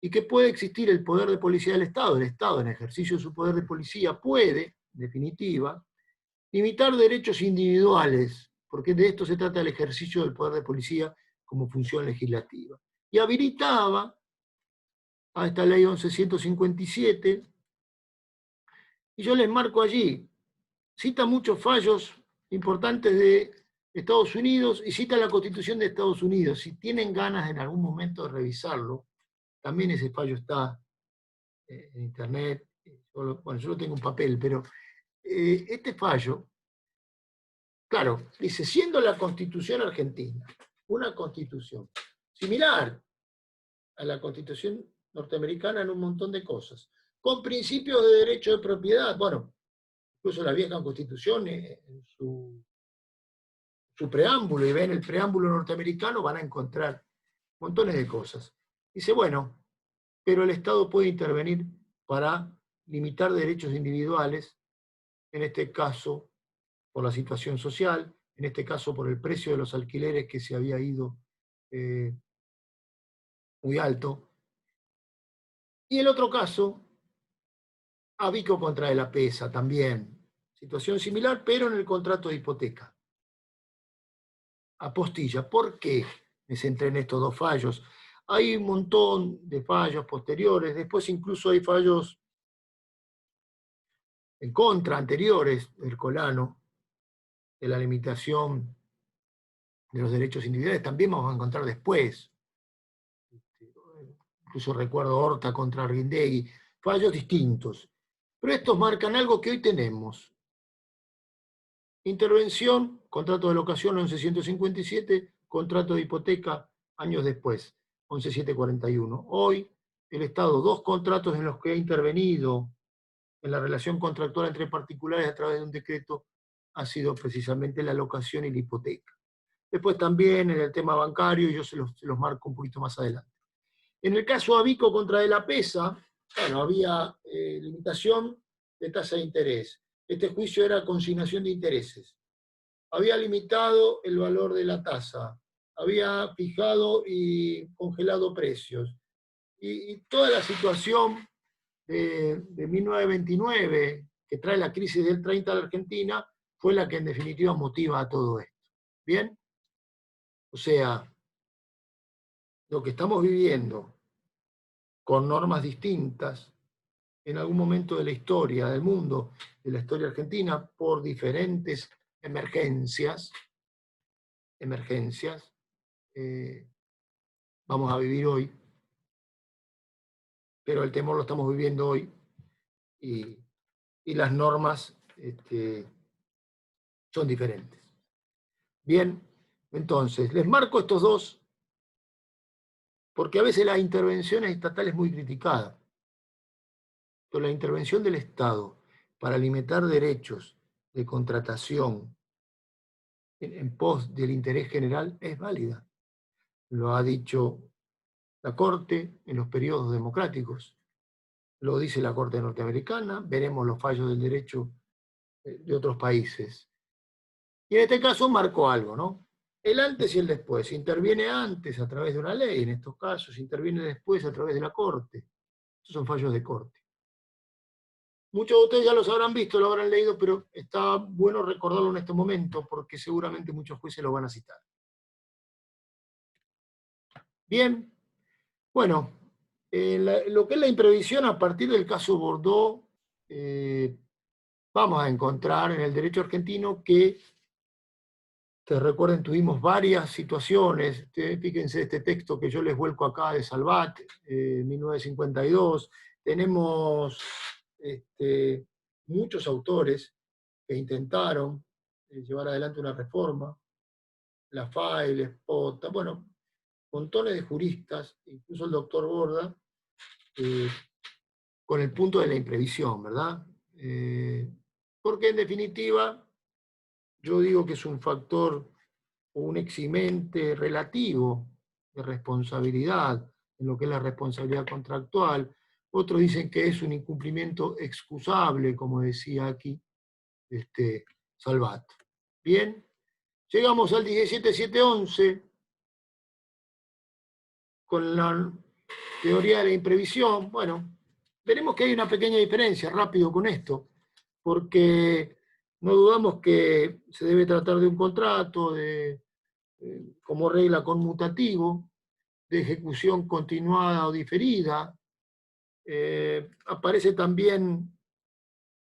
y que puede existir el poder de policía del Estado. El Estado, en ejercicio de su poder de policía, puede, en definitiva, limitar derechos individuales, porque de esto se trata el ejercicio del poder de policía como función legislativa. Y habilitaba a esta ley 11.157, y yo les marco allí, cita muchos fallos importantes de Estados Unidos y cita la Constitución de Estados Unidos. Si tienen ganas en algún momento de revisarlo, también ese fallo está en internet. Bueno, yo lo tengo en papel, pero este fallo, claro, dice: siendo la Constitución argentina una constitución similar a la Constitución norteamericana en un montón de cosas, con principios de derecho de propiedad, bueno, incluso la vieja Constitución, en su preámbulo, y ven el preámbulo norteamericano, van a encontrar montones de cosas. Dice, bueno, pero el Estado puede intervenir para limitar derechos individuales, en este caso por la situación social, en este caso por el precio de los alquileres que se había ido muy alto. Y el otro caso, a Vico contra de la Pesa también, situación similar, pero en el contrato de hipoteca. Apostilla. ¿Por qué me centré en estos dos fallos? Hay un montón de fallos posteriores, después incluso hay fallos en contra, anteriores, del Ercolano, de la limitación de los derechos individuales, también vamos a encontrar después. Incluso recuerdo Horta contra Arguindegui, fallos distintos. Pero estos marcan algo que hoy tenemos. Intervención, contrato de locación 11.157, contrato de hipoteca años después, 11.741. Hoy el Estado, dos contratos en los que ha intervenido en la relación contractual entre particulares a través de un decreto, ha sido precisamente la locación y la hipoteca. Después también en el tema bancario, yo se los marco un poquito más adelante. En el caso Avico contra de la Pesa, bueno, había limitación de tasa de interés. Este juicio era consignación de intereses. Había limitado el valor de la tasa, había fijado y congelado precios. Y toda la situación de 1929, que trae la crisis del 30 a la Argentina, fue la que en definitiva motiva a todo esto. ¿Bien? O sea, lo que estamos viviendo con normas distintas en algún momento de la historia del mundo, de la historia argentina, por diferentes emergencias, vamos a vivir hoy, pero el temor lo estamos viviendo hoy, y las normas son diferentes. Bien, entonces, les marco estos dos, porque a veces la intervención estatal es muy criticada, pero la intervención del Estado para limitar derechos de contratación en pos del interés general es válida. Lo ha dicho la Corte en los periodos democráticos, lo dice la Corte norteamericana, veremos los fallos del derecho de otros países. Y en este caso marcó algo, ¿no? El antes y el después. Interviene antes a través de una ley, en estos casos, interviene después a través de la Corte. Estos son fallos de Corte. Muchos de ustedes ya los habrán visto, lo habrán leído, pero está bueno recordarlo en este momento, porque seguramente muchos jueces lo van a citar. Bien, bueno, lo que es la imprevisión a partir del caso Bordeaux, vamos a encontrar en el derecho argentino que, te recuerden, tuvimos varias situaciones. Fíjense este texto que yo les vuelco acá de Salvat, 1952. Tenemos muchos autores que intentaron llevar adelante una reforma, Lafayette, Spota, bueno, montones de juristas, incluso el doctor Borda, con el punto de la imprevisión, ¿verdad? Porque en definitiva, yo digo que es un factor o un eximente relativo de responsabilidad, en lo que es la responsabilidad contractual. Otros dicen que es un incumplimiento excusable, como decía aquí Salvat. Bien, llegamos al 17711 con la teoría de la imprevisión. Bueno, veremos que hay una pequeña diferencia, rápido con esto, porque no dudamos que se debe tratar de un contrato como regla conmutativo, de ejecución continuada o diferida. Aparece también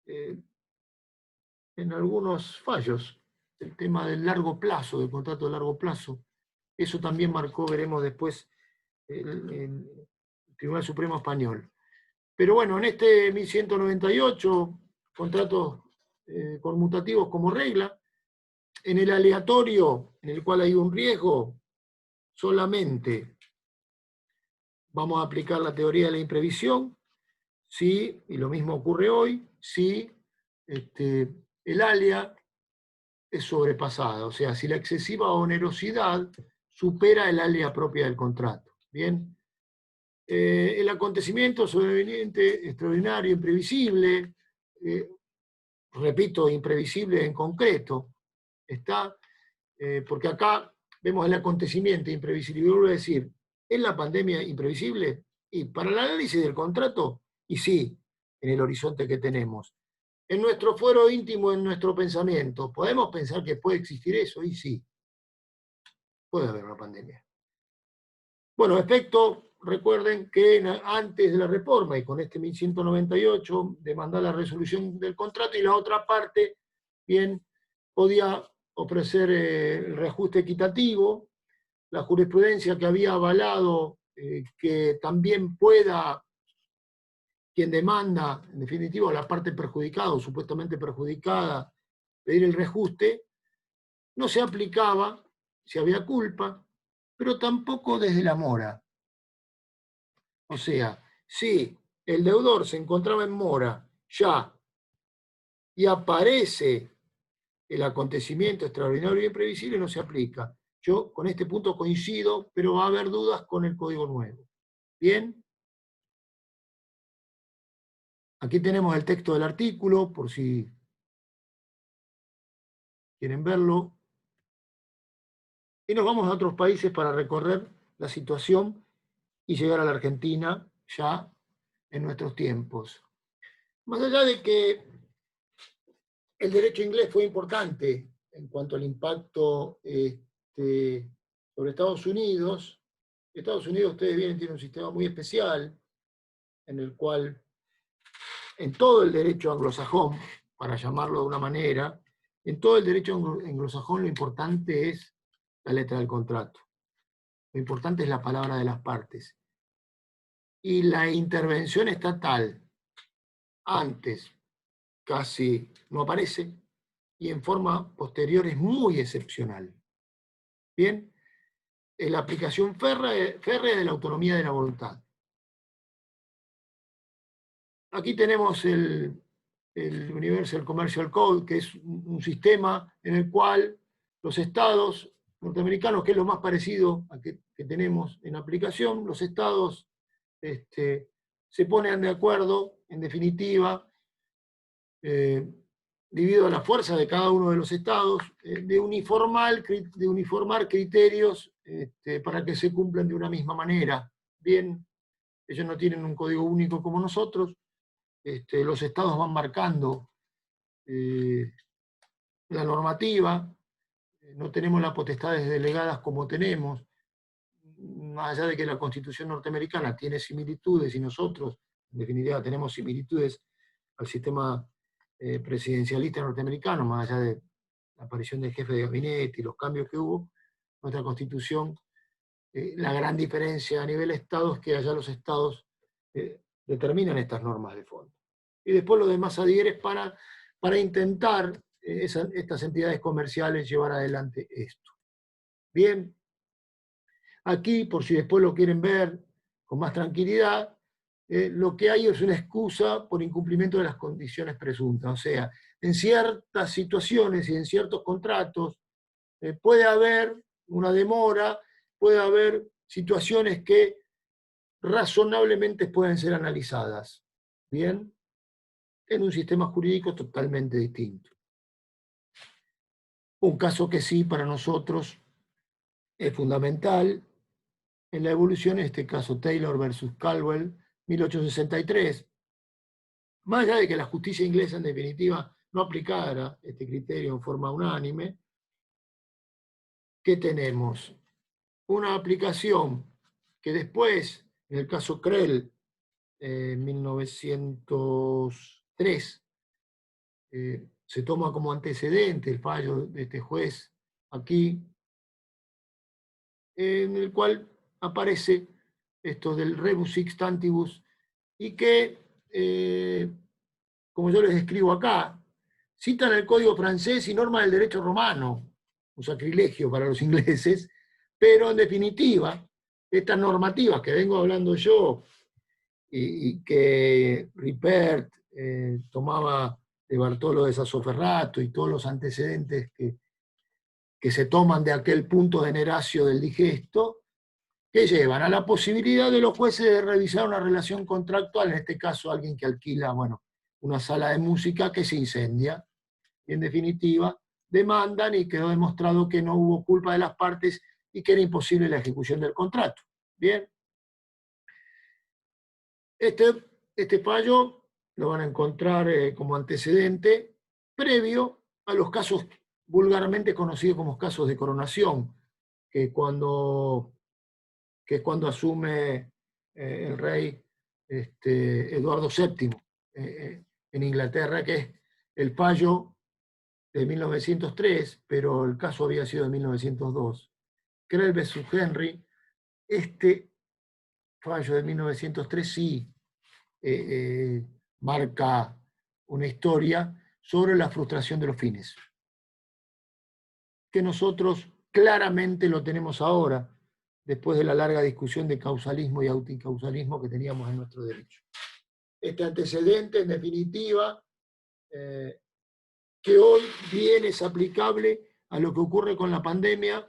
en algunos fallos el tema del largo plazo, del contrato de largo plazo. Eso también marcó, veremos después, el Tribunal Supremo Español. Pero bueno, en este 1198, contratos conmutativos como regla, en el aleatorio, en el cual hay un riesgo, solamente vamos a aplicar la teoría de la imprevisión, si, y lo mismo ocurre hoy, si el alea es sobrepasada, o sea, si la excesiva onerosidad supera el alea propia del contrato. Bien, el acontecimiento sobreveniente, extraordinario, imprevisible, repito, imprevisible en concreto, está, porque acá vemos el acontecimiento imprevisible, y vuelvo a decir, ¿es la pandemia imprevisible? Y para el análisis del contrato, y sí, en el horizonte que tenemos. En nuestro fuero íntimo, en nuestro pensamiento, ¿podemos pensar que puede existir eso? Y sí, puede haber una pandemia. Bueno, efecto, recuerden que antes de la reforma, y con este 1198, demandar la resolución del contrato, y la otra parte, bien, podía ofrecer el reajuste equitativo, la jurisprudencia que había avalado que también pueda quien demanda, en definitiva, la parte perjudicada o supuestamente perjudicada, pedir el reajuste, no se aplicaba si había culpa, pero tampoco desde la mora. O sea, si el deudor se encontraba en mora ya y aparece el acontecimiento extraordinario y imprevisible, no se aplica. Yo con este punto coincido, pero va a haber dudas con el Código Nuevo. ¿Bien? Aquí tenemos el texto del artículo, por si quieren verlo. Y nos vamos a otros países para recorrer la situación y llegar a la Argentina ya en nuestros tiempos. Más allá de que el derecho inglés fue importante en cuanto al impacto sobre Estados Unidos, ustedes bien, tiene un sistema muy especial en el cual en todo el derecho anglosajón, para llamarlo de una manera, en todo el derecho anglosajón lo importante es la letra del contrato. Lo importante es la palabra de las partes. Y la intervención estatal antes casi no aparece y en forma posterior es muy excepcional. Bien, la aplicación férrea de la autonomía de la voluntad. Aquí tenemos el Universal Commercial Code, que es un sistema en el cual los estados norteamericanos, que es lo más parecido a que tenemos en aplicación, los estados se ponen de acuerdo, en definitiva, debido a la fuerza de cada uno de los estados, de uniformar criterios para que se cumplan de una misma manera. Bien, ellos no tienen un código único como nosotros, los estados van marcando la normativa, no tenemos las potestades delegadas como tenemos, más allá de que la Constitución norteamericana tiene similitudes y nosotros, en definitiva, tenemos similitudes al sistema presidencialista norteamericano, más allá de la aparición del jefe de gabinete y los cambios que hubo, nuestra Constitución, la gran diferencia a nivel Estado es que allá los estados determinan estas normas de fondo. Y después lo demás adhieres para intentar estas entidades comerciales llevar adelante esto. Bien, aquí, por si después lo quieren ver con más tranquilidad, lo que hay es una excusa por incumplimiento de las condiciones presuntas. O sea, en ciertas situaciones y en ciertos contratos puede haber una demora, puede haber situaciones que razonablemente pueden ser analizadas. Bien, en un sistema jurídico totalmente distinto. Un caso que sí para nosotros es fundamental en la evolución, en este caso Taylor versus Caldwell, 1863. Más allá de que la justicia inglesa en definitiva no aplicara este criterio en forma unánime, ¿qué tenemos? Una aplicación que después, en el caso Krell, en 1903, se toma como antecedente el fallo de este juez aquí, en el cual aparece esto del rebus sic stantibus, y que, como yo les describo acá, citan el código francés y normas del derecho romano, un sacrilegio para los ingleses, pero en definitiva, estas normativas que vengo hablando yo y que Ripert tomaba de Bartolo de Sassoferrato y todos los antecedentes que se toman de aquel punto de Neracio del digesto, que llevan a la posibilidad de los jueces de revisar una relación contractual, en este caso alguien que alquila, bueno, una sala de música que se incendia, y en definitiva demandan y quedó demostrado que no hubo culpa de las partes y que era imposible la ejecución del contrato. Bien. Este fallo lo van a encontrar como antecedente previo a los casos vulgarmente conocidos como casos de coronación, que es cuando asume el rey Eduardo VII en Inglaterra, que es el fallo de 1903, pero el caso había sido de 1902. Krell versus Henry, este fallo de 1903 sí marca una historia sobre la frustración de los fines, que nosotros claramente lo tenemos ahora, después de la larga discusión de causalismo y anticausalismo que teníamos en nuestro derecho. Este antecedente, en definitiva, que hoy bien es aplicable a lo que ocurre con la pandemia,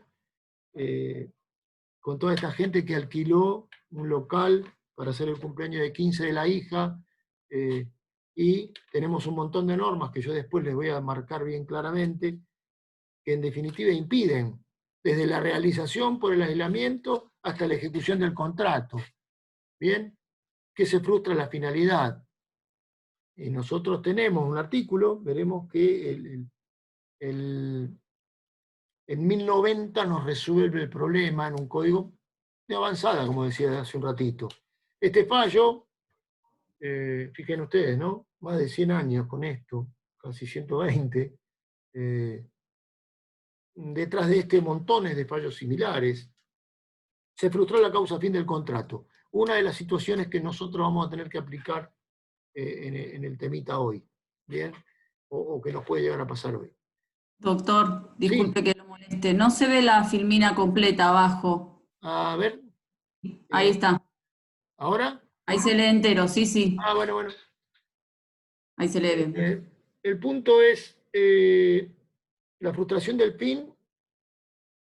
con toda esta gente que alquiló un local para hacer el cumpleaños de 15 de la hija, y tenemos un montón de normas que yo después les voy a marcar bien claramente, que en definitiva impiden, desde la realización por el aislamiento hasta la ejecución del contrato, ¿bien? Que se frustra la finalidad. Y nosotros tenemos un artículo, veremos que en 1090 nos resuelve el problema en un código de avanzada, como decía hace un ratito. Este fallo, fíjense ustedes, ¿no? Más de 100 años con esto, casi 120. Detrás de montones de fallos similares. se frustró la causa fin del contrato. Una de las situaciones que nosotros vamos a tener que aplicar en el temita hoy, ¿bien? O que nos puede llegar a pasar hoy. Doctor, Sí, disculpe que lo moleste. No se ve la filmina completa abajo. a ver, Ahí está. ¿ahora? Ahí se lee entero, sí, sí. Ah, bueno, bueno. Ahí se lee bien. El punto es la frustración del PIN,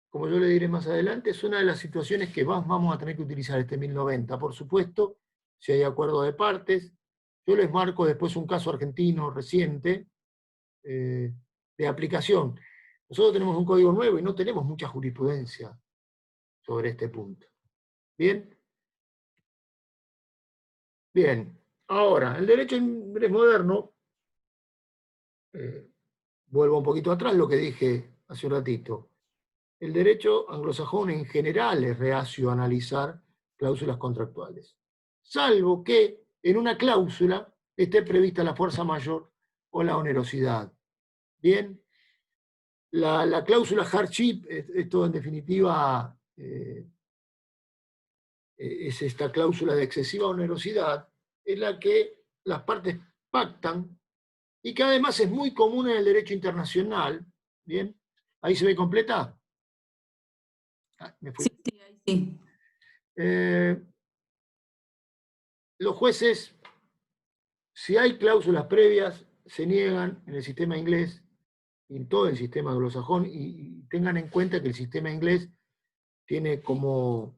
como yo le diré más adelante, es una de las situaciones que vamos a tener que utilizar este 1090. Por supuesto, si hay acuerdo de partes. Yo les marco después un caso argentino reciente de aplicación. Nosotros tenemos un código nuevo y no tenemos mucha jurisprudencia sobre este punto. ¿Bien? Bien. Ahora, el derecho inglés moderno, vuelvo un poquito atrás lo que dije hace un ratito. El derecho anglosajón en general es reacio a analizar cláusulas contractuales, salvo que en una cláusula esté prevista la fuerza mayor o la onerosidad. Bien, la cláusula hardship, esto en definitiva es esta cláusula de excesiva onerosidad, en la que las partes pactan y que además es muy común en el derecho internacional. Bien, ahí se ve completa. Me fui. Sí, sí, ahí sí. Los jueces, si hay cláusulas previas, se niegan en el sistema inglés y en todo el sistema anglosajón, y tengan en cuenta que el sistema inglés tiene como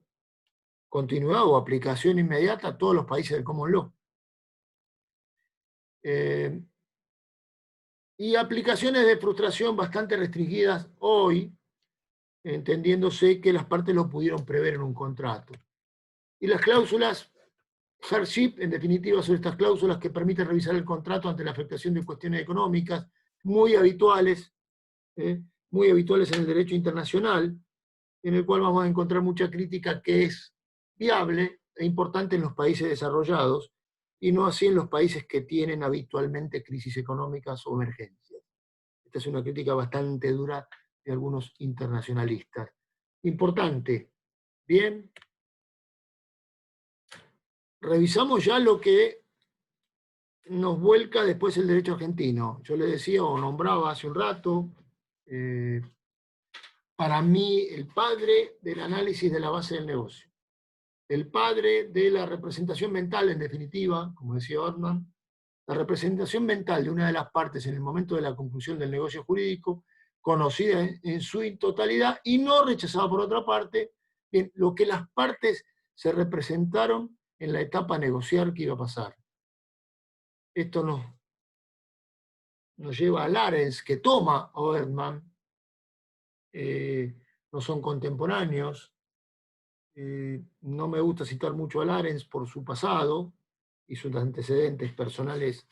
continuidad o aplicación inmediata a todos los países del Common Law. Y aplicaciones de frustración bastante restringidas hoy, entendiéndose que las partes lo pudieron prever en un contrato. Y las cláusulas hardship, en definitiva, son estas cláusulas que permiten revisar el contrato ante la afectación de cuestiones económicas, muy habituales en el derecho internacional, en el cual vamos a encontrar mucha crítica que es viable e importante en los países desarrollados, y no así en los países que tienen habitualmente crisis económicas o emergencias. Esta es una crítica bastante dura de algunos internacionalistas. Importante. Bien. Revisamos ya lo que nos vuelca después el derecho argentino. Yo le decía o nombraba hace un rato, para mí el padre del análisis de la base del negocio, el padre de la representación mental, en definitiva, como decía Ortman, la representación mental de una de las partes en el momento de la conclusión del negocio jurídico, conocida en su totalidad y no rechazada por otra parte, en lo que las partes se representaron en la etapa a negociar que iba a pasar. Esto nos lleva a Larens, que toma a Ortman, no son contemporáneos. No me gusta citar mucho a Larens por su pasado y sus antecedentes personales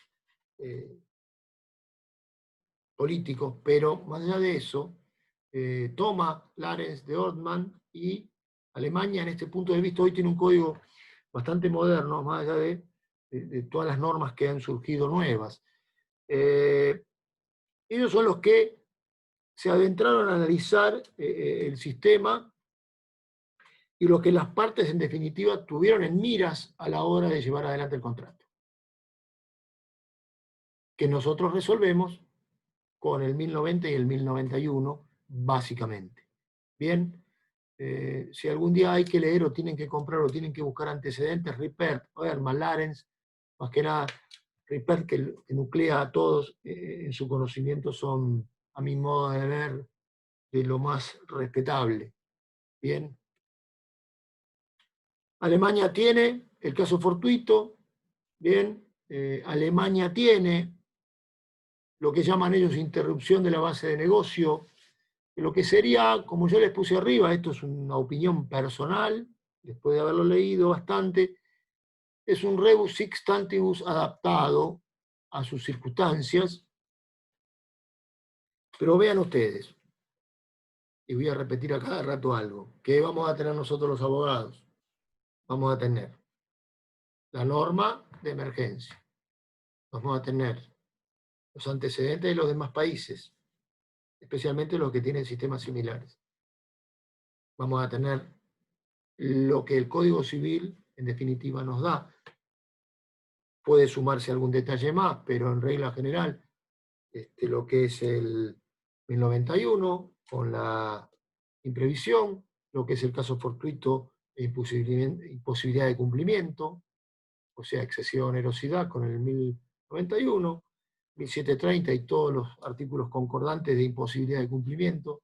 políticos, pero más allá de eso, toma Larens de Ortman, y Alemania en este punto de vista hoy tiene un código bastante moderno, más allá de todas las normas que han surgido nuevas. Ellos son los que se adentraron a analizar el sistema y lo que las partes en definitiva tuvieron en miras a la hora de llevar adelante el contrato, que nosotros resolvemos con el 1090 y el 1091 básicamente. Bien, si algún día hay que leer o tienen que comprar o tienen que buscar antecedentes, Rippert, Oerman, Larens, más que nada Rippert, que nuclea a todos en su conocimiento, son, a mi modo de ver, de lo más respetable. Bien. Alemania tiene el caso fortuito, bien, Alemania tiene lo que llaman ellos interrupción de la base de negocio, lo que sería, como yo les puse arriba, esto es una opinión personal, después de haberlo leído bastante, es un rebus sic stantibus adaptado a sus circunstancias, pero vean ustedes, y voy a repetir a cada rato algo, que vamos a tener nosotros los abogados. Vamos a tener la norma de emergencia, vamos a tener los antecedentes de los demás países, especialmente los que tienen sistemas similares. Vamos a tener lo que el Código Civil, en definitiva, nos da. Puede sumarse algún detalle más, pero en regla general, lo que es el 1091, con la imprevisión, lo que es el caso fortuito e imposibilidad de cumplimiento, o sea, excesiva onerosidad con el 1091, 1730 y todos los artículos concordantes de imposibilidad de cumplimiento,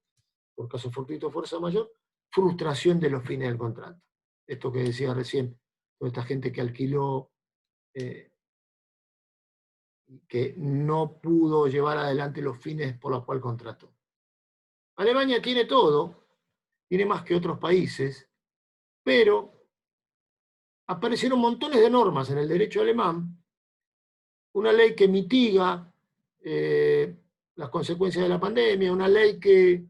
por caso fortuito o fuerza mayor, frustración de los fines del contrato. Esto que decía recién, toda esta gente que alquiló, que no pudo llevar adelante los fines por los cuales contrató. Alemania tiene todo, tiene más que otros países, pero aparecieron montones de normas en el derecho alemán, una ley que mitiga las consecuencias de la pandemia, una ley que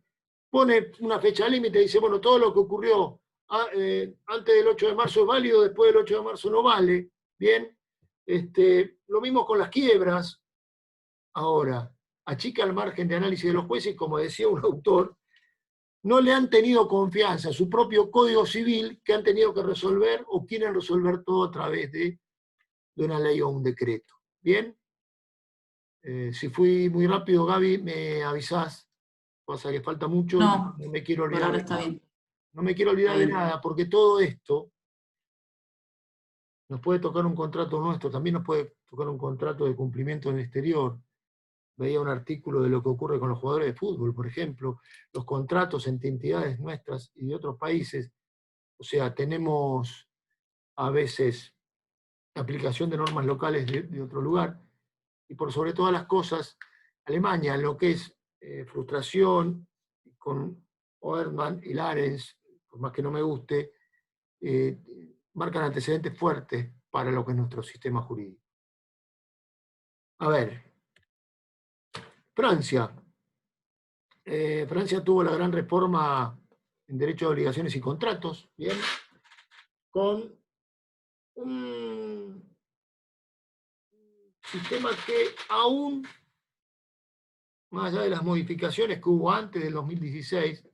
pone una fecha límite y dice, bueno, todo lo que ocurrió antes del 8 de marzo es válido, después del 8 de marzo no vale, ¿bien? Lo mismo con las quiebras. Ahora, achica el margen de análisis de los jueces, como decía un autor, no le han tenido confianza a su propio Código Civil, que han tenido que resolver o quieren resolver todo a través de una ley o un decreto. ¿Bien? Si fui muy rápido, Gaby, me avisás. Pasa que falta mucho, No, no me quiero por olvidar ahora de está nada. bien. No me quiero olvidar de nada, porque todo esto nos puede tocar un contrato nuestro, también nos puede tocar un contrato de cumplimiento en el exterior. Veía un artículo de lo que ocurre con los jugadores de fútbol, por ejemplo, los contratos entre entidades nuestras y de otros países. O sea, tenemos a veces aplicación de normas locales de otro lugar, y por sobre todas las cosas, Alemania, lo que es frustración, con Oerman y Larens, por más que no me guste, marcan antecedentes fuertes para lo que es nuestro sistema jurídico. A ver, Francia. Francia tuvo la gran reforma en derecho de obligaciones y contratos, ¿bien? Con un sistema que aún, más allá de las modificaciones que hubo antes del 2016,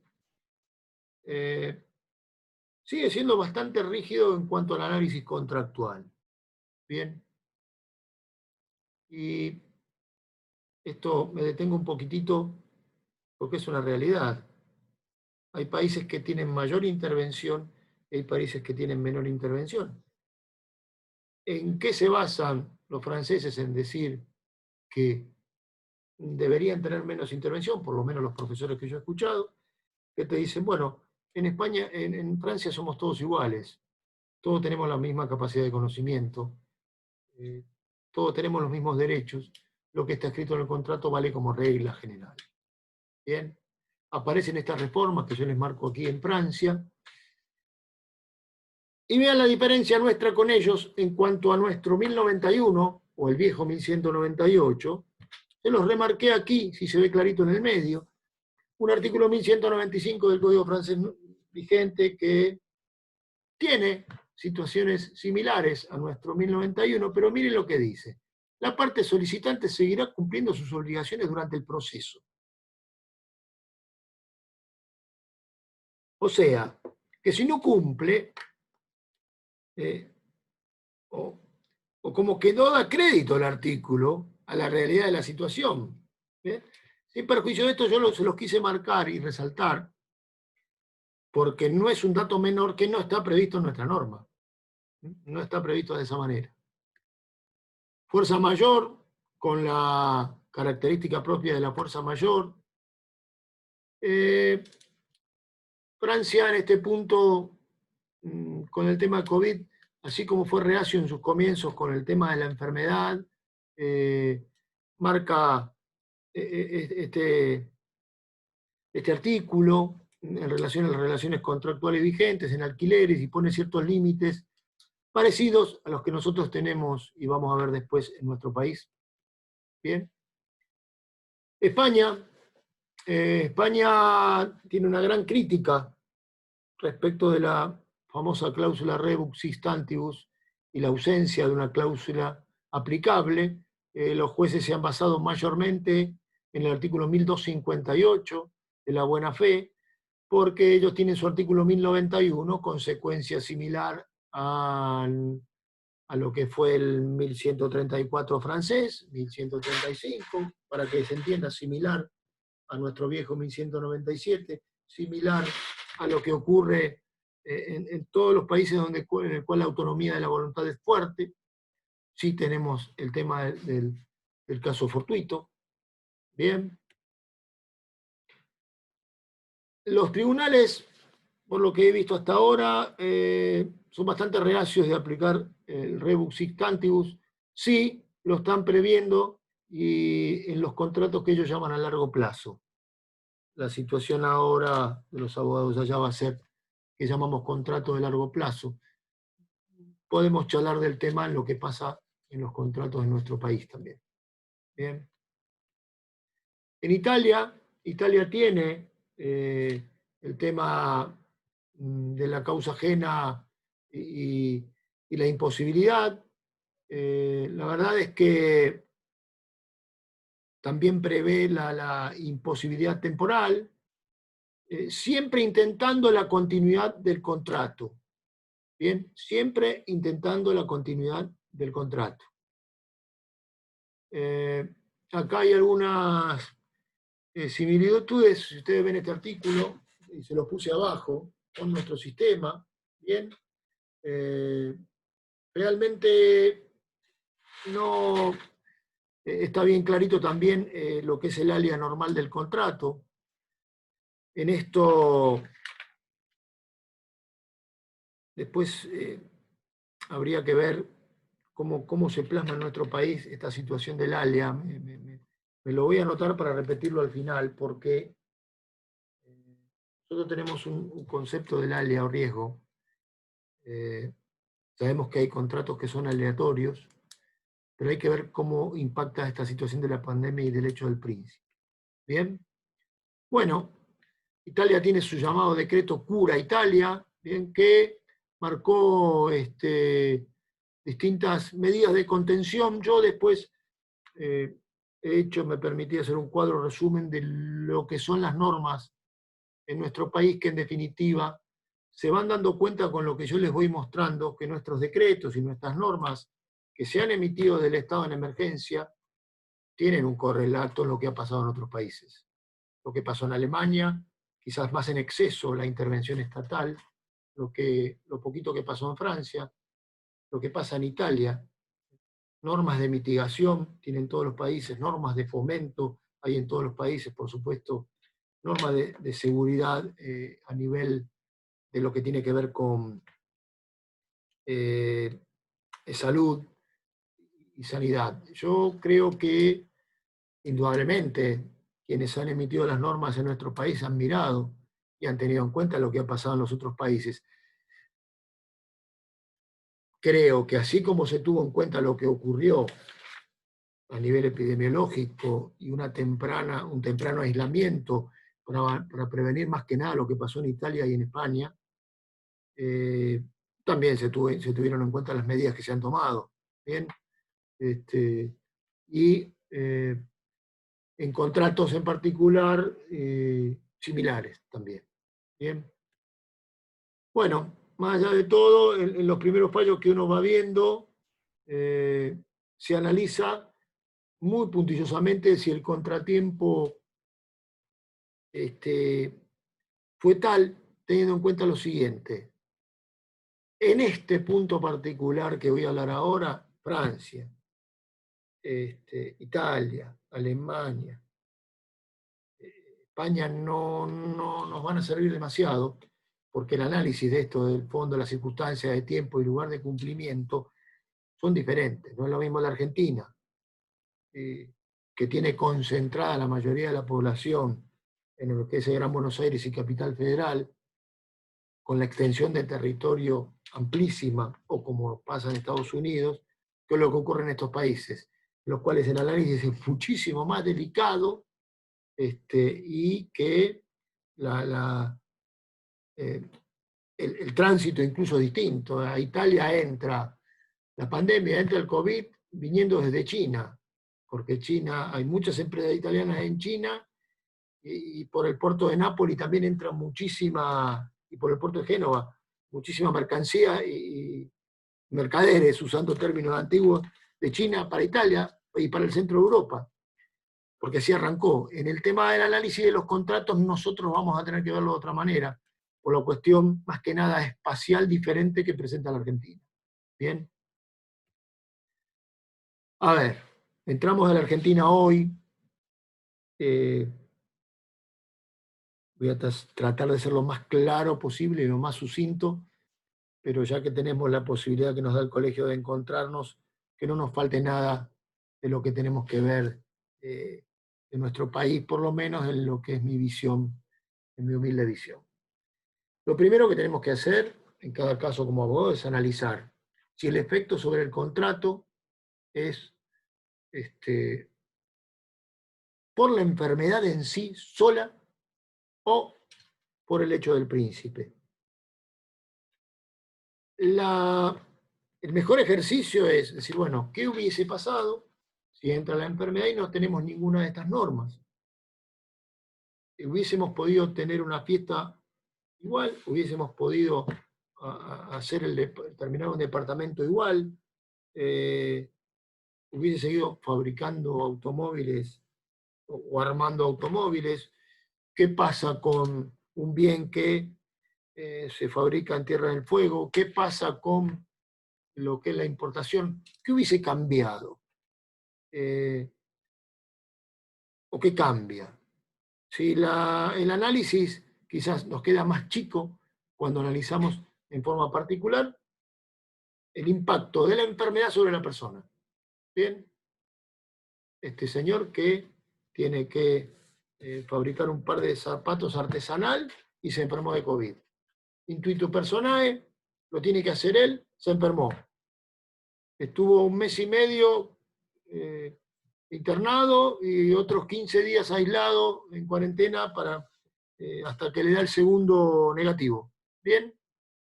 sigue siendo bastante rígido en cuanto al análisis contractual. Bien. Y esto me detengo un poquitito porque es una realidad. Hay países que tienen mayor intervención y hay países que tienen menor intervención. ¿En qué se basan los franceses en decir que deberían tener menos intervención? Por lo menos los profesores que yo he escuchado, que te dicen, bueno, en España, en Francia somos todos iguales, todos tenemos la misma capacidad de conocimiento, todos tenemos los mismos derechos, lo que está escrito en el contrato vale como regla general. Bien, aparecen estas reformas que yo les marco aquí en Francia, y vean la diferencia nuestra con ellos en cuanto a nuestro 1091, o el viejo 1198, se los remarqué aquí, si se ve clarito en el medio, un artículo 1195 del Código francés vigente que tiene situaciones similares a nuestro 1091, pero miren lo que dice. La parte solicitante seguirá cumpliendo sus obligaciones durante el proceso. O sea, que si no cumple, o como que no da crédito el artículo a la realidad de la situación. ¿Bien? Sin perjuicio de esto, yo se los quise marcar y resaltar, porque no es un dato menor que no está previsto en nuestra norma. No está previsto de esa manera. Fuerza mayor, con la característica propia de la fuerza mayor. Francia en este punto, con el tema COVID, así como fue reacio en sus comienzos con el tema de la enfermedad, marca este artículo en relación a las relaciones contractuales vigentes en alquileres y pone ciertos límites parecidos a los que nosotros tenemos y vamos a ver después en nuestro país. Bien. España tiene una gran crítica respecto de la famosa cláusula rebus sic stantibus y la ausencia de una cláusula aplicable. Los jueces se han basado mayormente en el artículo 1258 de la buena fe, porque ellos tienen su artículo 1091, consecuencia similar a lo que fue el 1134 francés, 1135, para que se entienda, similar a nuestro viejo 1197, similar a lo que ocurre en todos los países en el cual la autonomía de la voluntad es fuerte. Sí tenemos el tema del caso fortuito. Bien. Los tribunales, por lo que he visto hasta ahora, son bastante reacios de aplicar el rebus sic stantibus. Sí, lo están previendo y en los contratos que ellos llaman a largo plazo. La situación ahora de los abogados allá va a ser que llamamos contrato de largo plazo. Podemos charlar del tema en lo que pasa en los contratos de nuestro país también. Bien. En Italia tiene el tema de la causa ajena y la imposibilidad. La verdad es que también prevé la imposibilidad temporal, siempre intentando la continuidad del contrato. Bien, siempre intentando la continuidad del contrato. Acá hay algunas similitudes, si ustedes ven este artículo, y se lo puse abajo, con nuestro sistema, bien. Realmente no está bien clarito también lo que es el alia normal del contrato. En esto, después habría que ver cómo se plasma en nuestro país esta situación del alia. Me lo voy a anotar para repetirlo al final, porque nosotros tenemos un concepto del alia o riesgo. Sabemos que hay contratos que son aleatorios, pero hay que ver cómo impacta esta situación de la pandemia y del hecho del príncipe. ¿Bien? Bueno, Italia tiene su llamado decreto Cura Italia, ¿bien? Que marcó distintas medidas de contención. Yo después me permití hacer un cuadro resumen de lo que son las normas en nuestro país, que en definitiva se van dando cuenta con lo que yo les voy mostrando, que nuestros decretos y nuestras normas que se han emitido del estado en emergencia tienen un correlato en lo que ha pasado en otros países. Lo que pasó en Alemania, quizás más en exceso la intervención estatal, lo poquito que pasó en Francia, lo que pasa en Italia. Normas de mitigación tienen todos los países, normas de fomento hay en todos los países, por supuesto, normas de seguridad a nivel de lo que tiene que ver con salud y sanidad. Yo creo que, indudablemente, quienes han emitido las normas en nuestro país han mirado y han tenido en cuenta lo que ha pasado en los otros países. Creo que así como se tuvo en cuenta lo que ocurrió a nivel epidemiológico y un temprano aislamiento para prevenir más que nada lo que pasó en Italia y en España, también se tuvieron en cuenta las medidas que se han tomado. ¿Bien? Y en contratos en particular similares también. Bien. Bueno, más allá de todo, en los primeros fallos que uno va viendo, se analiza muy puntilosamente si el contratiempo fue tal, teniendo en cuenta lo siguiente. En este punto particular que voy a hablar ahora, Francia, Italia, Alemania, España no nos van a servir demasiado, porque el análisis de esto, del fondo, las circunstancias de tiempo y lugar de cumplimiento, son diferentes. No es lo mismo la Argentina, que tiene concentrada la mayoría de la población en lo que es el Gran Buenos Aires y Capital Federal, con la extensión de territorio amplísima, o como pasa en Estados Unidos, que es lo que ocurre en estos países, en los cuales el análisis es muchísimo más delicado, y que el tránsito incluso es distinto. A Italia entra la pandemia, entra el COVID viniendo desde China, porque China, hay muchas empresas italianas en China y por el puerto de Nápoles también entra muchísima, y por el puerto de Génova, muchísima mercancía y mercaderes, usando términos antiguos, de China para Italia y para el centro de Europa, porque así arrancó. En el tema del análisis de los contratos nosotros vamos a tener que verlo de otra manera, por la cuestión más que nada espacial diferente que presenta la Argentina. ¿Bien? A ver, entramos a la Argentina hoy. Voy a tratar de ser lo más claro posible y lo más sucinto, pero ya que tenemos la posibilidad que nos da el colegio de encontrarnos, que no nos falte nada de lo que tenemos que ver de nuestro país, por lo menos en lo que es mi visión, en mi humilde visión. Lo primero que tenemos que hacer, en cada caso como abogado, es analizar si el efecto sobre el contrato es por la enfermedad en sí sola o por el hecho del príncipe. El mejor ejercicio es decir, bueno, ¿qué hubiese pasado si entra la enfermedad y no tenemos ninguna de estas normas? Hubiésemos podido tener una fiesta igual, hubiésemos podido terminar un departamento igual, hubiese seguido fabricando automóviles o armando automóviles. ¿Qué pasa con un bien que se fabrica en Tierra del Fuego? ¿Qué pasa con lo que es la importación? ¿Qué hubiese cambiado? ¿O qué cambia? Si el análisis quizás nos queda más chico cuando analizamos en forma particular el impacto de la enfermedad sobre la persona. Bien, este señor que tiene que fabricar un par de zapatos artesanal y se enfermó de COVID. Intuito personae, lo tiene que hacer él, se enfermó. Estuvo 1 mes y medio internado y otros 15 días aislado en cuarentena hasta que le da el segundo negativo. Bien,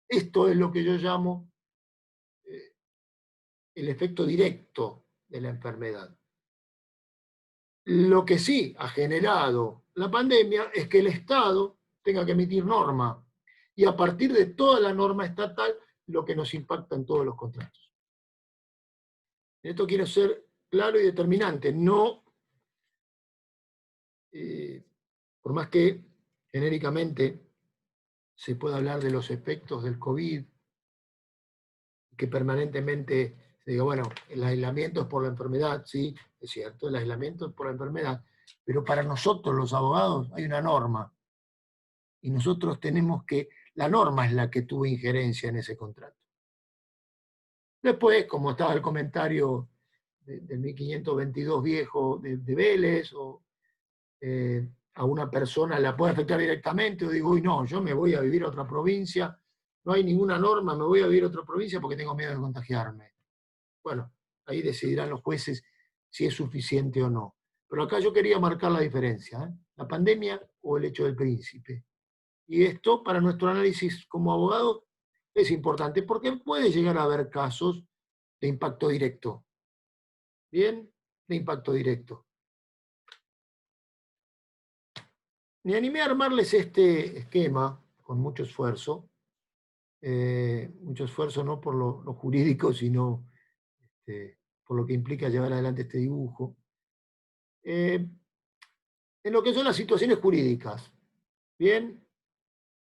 esto es lo que yo llamo el efecto directo de la enfermedad. Lo que sí ha generado la pandemia es que el Estado tenga que emitir norma y a partir de toda la norma estatal lo que nos impacta en todos los contratos. Esto quiero ser claro y determinante, no, por más que genéricamente se pueda hablar de los efectos del COVID, que permanentemente se diga, bueno, el aislamiento es por la enfermedad, sí, es cierto, el aislamiento es por la enfermedad, pero para nosotros los abogados hay una norma, y nosotros tenemos que, la norma es la que tuvo injerencia en ese contrato. Después, como estaba el comentario del 1522 viejo de Vélez, o a una persona la puede afectar directamente, o digo, uy, no, yo me voy a vivir a otra provincia, no hay ninguna norma, me voy a vivir a otra provincia porque tengo miedo de contagiarme. Bueno, ahí decidirán los jueces si es suficiente o no. Pero acá yo quería marcar la diferencia, ¿eh? La pandemia o el hecho del príncipe. Y esto, para nuestro análisis como abogado, es importante porque puede llegar a haber casos de impacto directo. ¿Bien? De impacto directo. Me animé a armarles este esquema con mucho esfuerzo no por lo jurídico, sino por lo que implica llevar adelante este dibujo, en lo que son las situaciones jurídicas. Bien,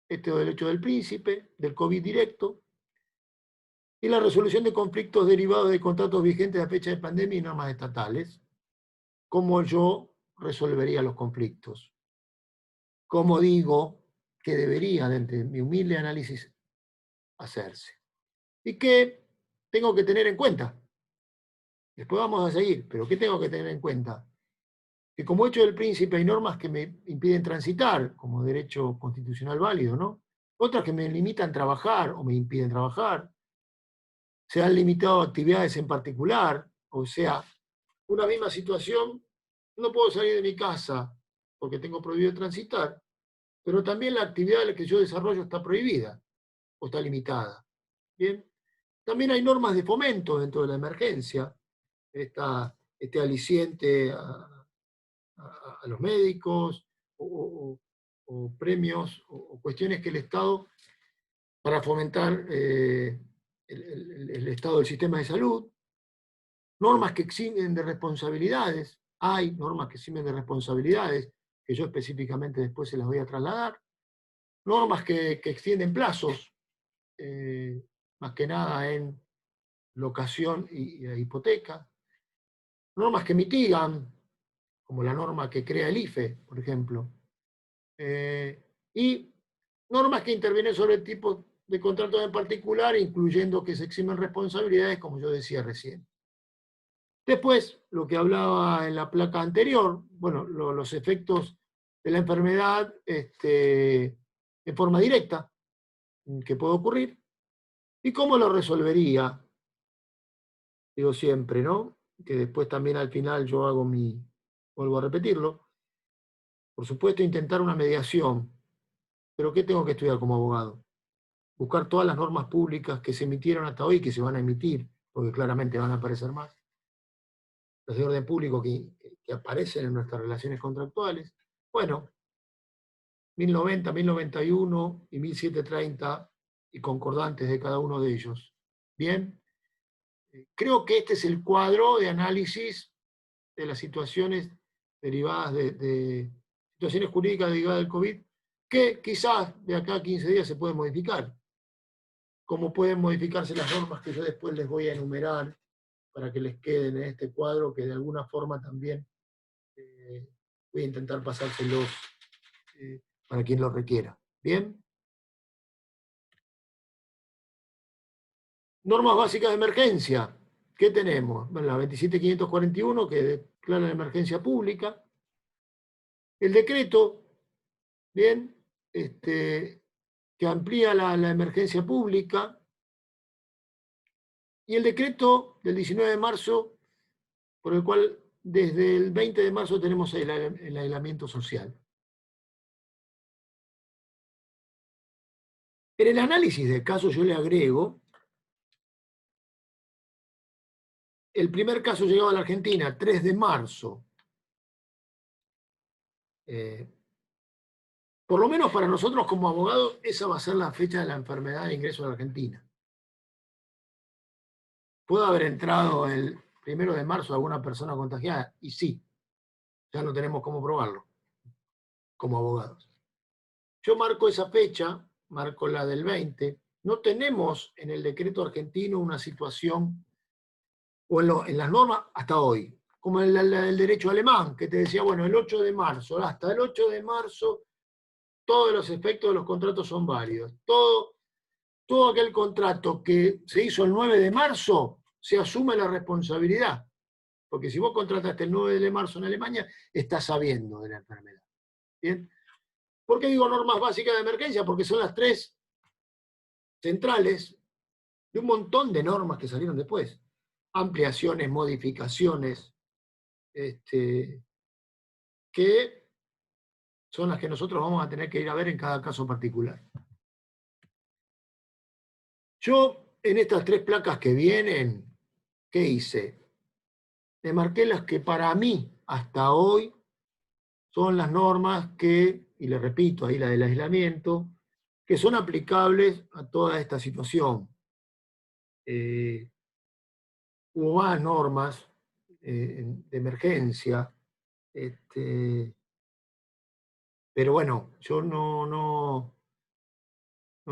este derecho del príncipe, del COVID directo, y la resolución de conflictos derivados de contratos vigentes a fecha de pandemia y normas estatales, cómo yo resolvería los conflictos. Cómo digo que debería, desde mi humilde análisis, hacerse. ¿Y qué tengo que tener en cuenta? Después vamos a seguir, pero ¿qué tengo que tener en cuenta? Que como hecho del príncipe hay normas que me impiden transitar, como derecho constitucional válido, ¿no? Otras que me limitan a trabajar o me impiden trabajar. Se han limitado actividades en particular, o sea, una misma situación, no puedo salir de mi casa porque tengo prohibido transitar, pero también la actividad que yo desarrollo está prohibida o está limitada. Bien, también hay normas de fomento dentro de la emergencia, este aliciente a los médicos o premios o cuestiones que el Estado, para fomentar el estado del sistema de salud, normas que eximen de responsabilidades, hay normas que eximen de responsabilidades, que yo específicamente después se las voy a trasladar, normas que extienden plazos, más que nada en locación y hipoteca, normas que mitigan, como la norma que crea el IFE, por ejemplo, y normas que intervienen sobre el tipo de contratos en particular, incluyendo que se eximen responsabilidades, como yo decía recién. Después, lo que hablaba en la placa anterior, bueno, los efectos de la enfermedad en forma directa, que puede ocurrir, y cómo lo resolvería, digo siempre, ¿no? Que después también al final yo hago vuelvo a repetirlo, por supuesto intentar una mediación, pero ¿qué tengo que estudiar como abogado? Buscar todas las normas públicas que se emitieron hasta hoy, que se van a emitir, porque claramente van a aparecer más, las de orden público que aparecen en nuestras relaciones contractuales. Bueno, 1090, 1091 y 1730 y concordantes de cada uno de ellos. Bien, creo que este es el cuadro de análisis de las situaciones derivadas de situaciones jurídicas derivadas del COVID, que quizás de acá a 15 días se pueden modificar. Como pueden modificarse las normas que yo después les voy a enumerar para que les queden en este cuadro, que de alguna forma también voy a intentar pasárselos para quien lo requiera. ¿Bien? Normas básicas de emergencia. ¿Qué tenemos? Bueno, la 27541, que declara la emergencia pública. El decreto, ¿bien? Que amplía la emergencia pública. Y el decreto del 19 de marzo, por el cual desde el 20 de marzo tenemos el aislamiento social. En el análisis del caso yo le agrego, el primer caso llegado a la Argentina, 3 de marzo. Por lo menos para nosotros como abogados, esa va a ser la fecha de la enfermedad de ingreso a la Argentina. ¿Puede haber entrado el 1 de marzo alguna persona contagiada? Y sí, ya no tenemos cómo probarlo como abogados. Yo marco esa fecha, marco la del 20. No tenemos en el decreto argentino una situación, o en las normas hasta hoy, como en la del derecho alemán, que te decía, bueno, el 8 de marzo, hasta el 8 de marzo, todos los efectos de los contratos son válidos. Todo aquel contrato que se hizo el 9 de marzo, se asume la responsabilidad. Porque si vos contrataste el 9 de marzo en Alemania, estás sabiendo de la enfermedad. ¿Bien? ¿Por qué digo normas básicas de emergencia? Porque son las 3 centrales de un montón de normas que salieron después. Ampliaciones, modificaciones, que son las que nosotros vamos a tener que ir a ver en cada caso particular. Yo, en estas 3 placas que vienen, ¿qué hice? Me marqué las que para mí, hasta hoy, son las normas que, y le repito ahí la del aislamiento, que son aplicables a toda esta situación. Hubo más normas de emergencia, pero bueno, yo no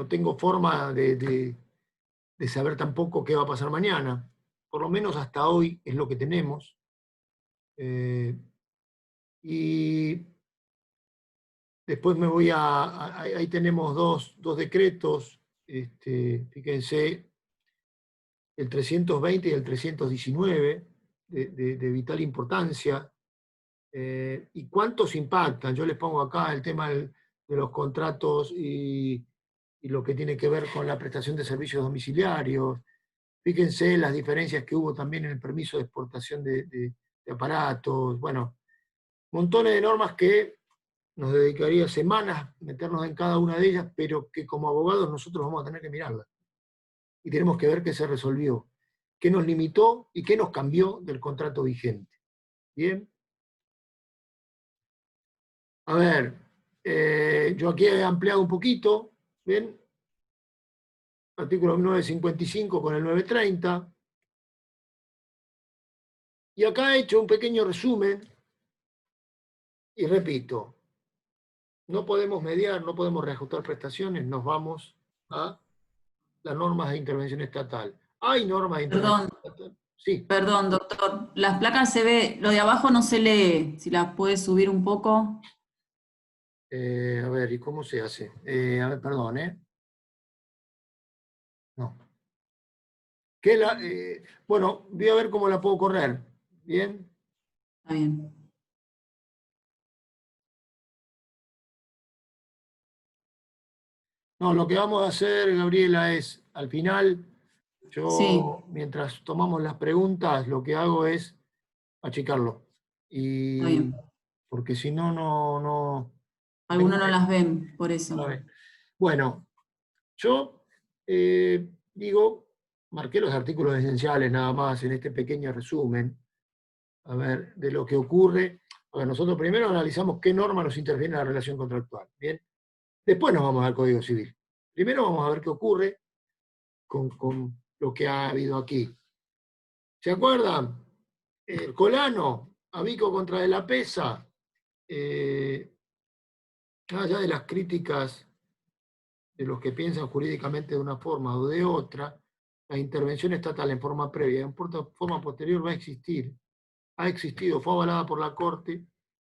tengo forma de saber tampoco qué va a pasar mañana. Por lo menos hasta hoy es lo que tenemos. Y después me voy ahí tenemos dos decretos, fíjense, el 320 y el 319, de vital importancia. ¿Y cuántos impactan? Yo les pongo acá el tema de los contratos y lo que tiene que ver con la prestación de servicios domiciliarios. Fíjense las diferencias que hubo también en el permiso de exportación de aparatos. Bueno, montones de normas que nos dedicaría semanas meternos en cada una de ellas, pero que como abogados nosotros vamos a tener que mirarlas. Y tenemos que ver qué se resolvió, qué nos limitó y qué nos cambió del contrato vigente. ¿Bien? A ver, yo aquí he ampliado un poquito, ¿ven? Artículo 955 con el 930. Y acá he hecho un pequeño resumen, y repito, no podemos mediar, no podemos reajustar prestaciones, nos vamos a las normas de intervención estatal. ¿Hay normas de intervención Perdón, estatal? Sí. perdón, doctor. Las placas se ve, lo de abajo no se lee. Si las puedes subir un poco. A ver, ¿y cómo se hace? A ver, perdón, ¿eh? No. Bueno, voy a ver cómo la puedo correr. ¿Bien? Está bien. No, lo que vamos a hacer, Gabriela, es, al final, Sí, yo, mientras tomamos las preguntas, lo que hago es achicarlo. está Y bien. porque si no, no tengo Algunos no las ven, por eso. a ver. Bueno, yo digo, marqué los artículos esenciales nada más en este pequeño resumen, a ver, de lo que ocurre. A ver, nosotros primero analizamos qué norma nos interviene en la relación contractual, ¿bien? Después nos vamos al Código Civil. Primero vamos a ver qué ocurre con lo que ha habido aquí. ¿Se acuerdan? El Colano, Abico contra De la Pesa, más allá de las críticas de los que piensan jurídicamente de una forma o de otra, la intervención estatal en forma previa, en forma posterior va a existir, ha existido, fue avalada por la Corte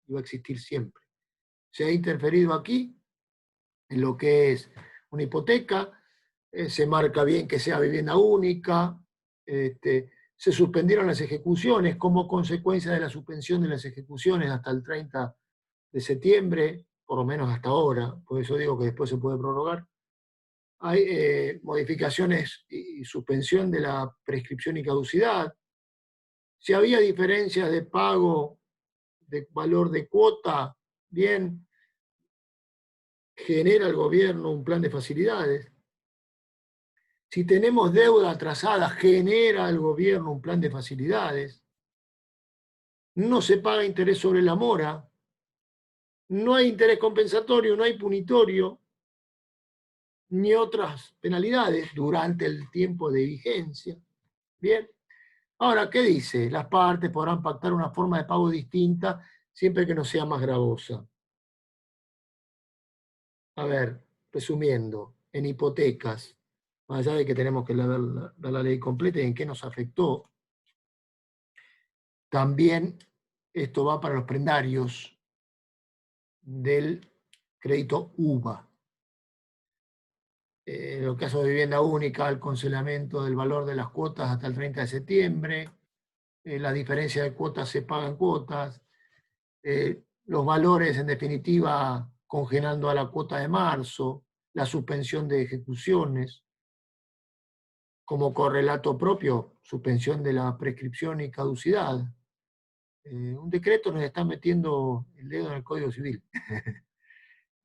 y va a existir siempre. Se ha interferido aquí en lo que es una hipoteca, se marca bien que sea vivienda única, se suspendieron las ejecuciones como consecuencia de la suspensión de las ejecuciones hasta el 30 de septiembre, por lo menos hasta ahora, por eso digo que después se puede prorrogar. Hay modificaciones y suspensión de la prescripción y caducidad. Si había diferencias de pago de valor de cuota, bien, genera el gobierno un plan de facilidades. Si tenemos deuda atrasada, genera el gobierno un plan de facilidades. No se paga interés sobre la mora. No hay interés compensatorio, no hay punitorio, ni otras penalidades durante el tiempo de vigencia. Bien. Ahora, ¿qué dice? Las partes podrán pactar una forma de pago distinta siempre que no sea más gravosa. A ver, resumiendo, en hipotecas, más allá de que tenemos que ver la ley completa y en qué nos afectó, también esto va para los prendarios del crédito UVA. En el caso de vivienda única, el congelamiento del valor de las cuotas hasta el 30 de septiembre, la diferencia de cuotas se pagan cuotas, los valores en definitiva congelando a la cuota de marzo, la suspensión de ejecuciones, como correlato propio, suspensión de la prescripción y caducidad. Un decreto nos está metiendo el dedo en el Código Civil.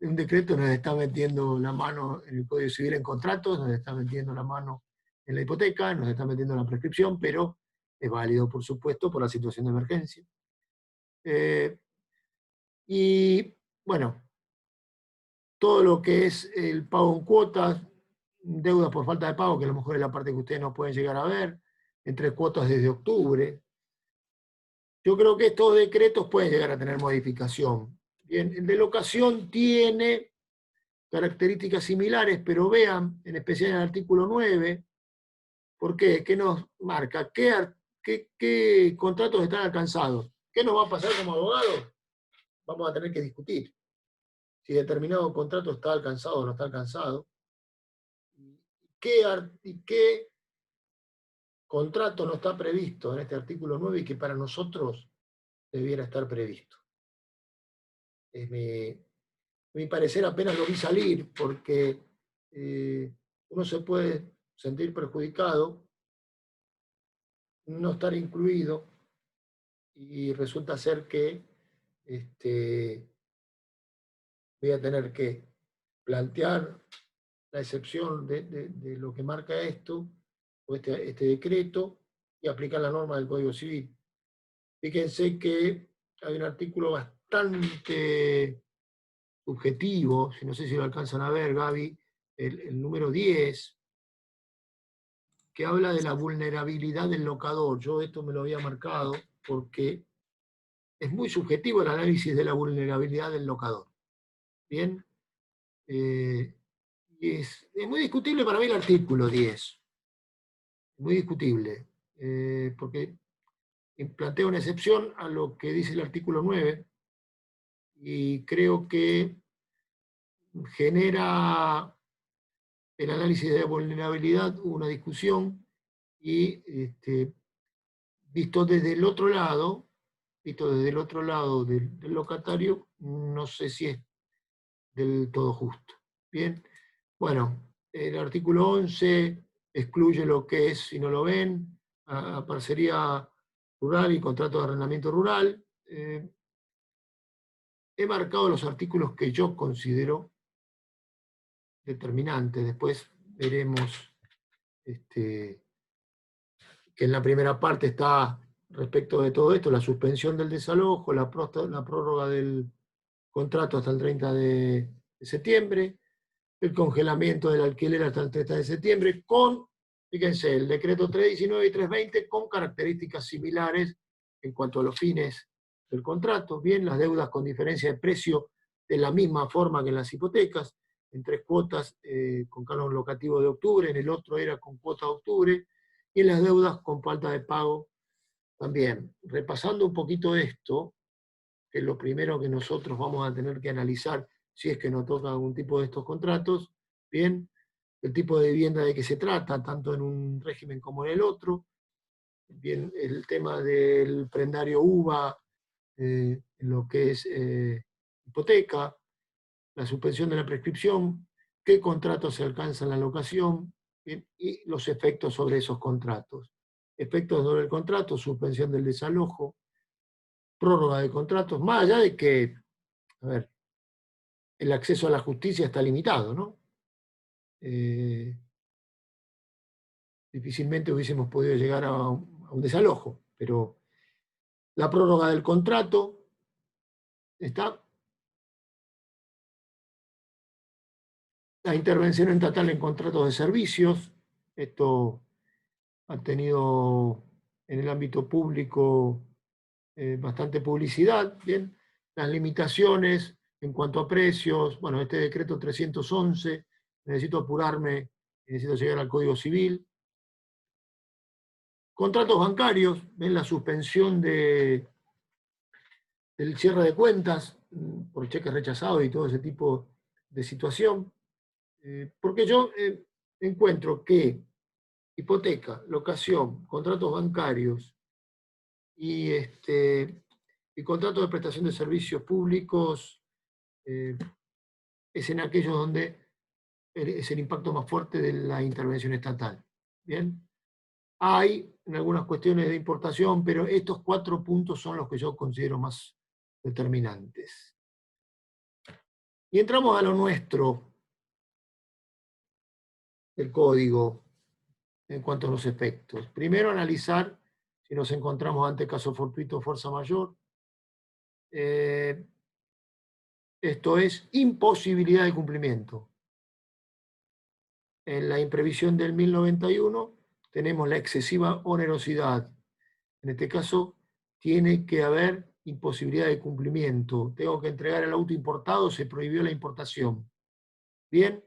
Un decreto nos está metiendo la mano en el Código Civil en contratos, nos está metiendo la mano en la hipoteca, nos está metiendo en la prescripción, pero es válido, por supuesto, por la situación de emergencia. Y bueno, todo lo que es el pago en cuotas, deudas por falta de pago, que a lo mejor es la parte que ustedes no pueden llegar a ver, entre cuotas desde octubre. Yo creo que estos decretos pueden llegar a tener modificación. Bien, el de locación tiene características similares, pero vean, en especial en el artículo 9, ¿por qué? ¿Qué nos marca? ¿Qué contratos están alcanzados? ¿Qué nos va a pasar como abogados? Vamos a tener que discutir si determinado contrato está alcanzado o no está alcanzado. ¿Qué contrato no está previsto en este artículo 9 y que para nosotros debiera estar previsto? Mi parecer apenas lo vi salir porque uno se puede sentir perjudicado, no estar incluido, y resulta ser que voy a tener que plantear la excepción de lo que marca esto, o este decreto, y aplicar la norma del Código Civil. Fíjense que hay un artículo bastante subjetivo, si no sé si lo alcanzan a ver, Gaby, el número 10, que habla de la vulnerabilidad del locador. Yo esto me lo había marcado porque es muy subjetivo el análisis de la vulnerabilidad del locador. Bien, y es muy discutible para mí el artículo 10, muy discutible, porque plantea una excepción a lo que dice el artículo 9 y creo que genera el análisis de la vulnerabilidad, una discusión y visto desde el otro lado, del locatario, no sé si es del todo justo. Bien, bueno, el artículo 11 excluye lo que es, si no lo ven, a parcería rural y contrato de arrendamiento rural. He marcado los artículos que yo considero determinantes. Después veremos que en la primera parte está respecto de todo esto, la suspensión del desalojo, la prórroga del contrato hasta el 30 de septiembre, el congelamiento del alquiler hasta el 30 de septiembre, con, fíjense, el decreto 319 y 320 con características similares en cuanto a los fines del contrato, bien, las deudas con diferencia de precio de la misma forma que en las hipotecas, en 3 cuotas con canon locativo de octubre, en el otro era con cuota de octubre, y en las deudas con falta de pago también. Repasando un poquito esto, que es lo primero que nosotros vamos a tener que analizar si es que nos toca algún tipo de estos contratos, bien, el tipo de vivienda de que se trata, tanto en un régimen como en el otro, bien, el tema del prendario UVA, en lo que es hipoteca, la suspensión de la prescripción, qué contratos se alcanzan en la locación, bien, y los efectos sobre esos contratos. Efectos sobre el contrato, suspensión del desalojo, prórroga de contratos, más allá de que, a ver, el acceso a la justicia está limitado, ¿no? Difícilmente hubiésemos podido llegar a un desalojo, pero la prórroga del contrato está, la intervención estatal en contratos de servicios, esto ha tenido en el ámbito público bastante publicidad, bien, las limitaciones en cuanto a precios, bueno, este decreto 311, necesito apurarme, necesito llegar al Código Civil. Contratos bancarios, ven la suspensión del cierre de cuentas por cheques rechazados y todo ese tipo de situación. Porque yo encuentro que hipoteca, locación, contratos bancarios y, y contratos de prestación de servicios públicos es en aquellos donde es el impacto más fuerte de la intervención estatal. ¿Bien? Hay en algunas cuestiones de importación, pero estos 4 puntos son los que yo considero más determinantes. Y entramos a lo nuestro, del código, en cuanto a los efectos. Primero, analizar si nos encontramos ante caso fortuito o fuerza mayor. Esto es imposibilidad de cumplimiento. En la imprevisión del 1091 tenemos la excesiva onerosidad. En este caso, tiene que haber imposibilidad de cumplimiento. Tengo que entregar el auto importado, se prohibió la importación. Bien.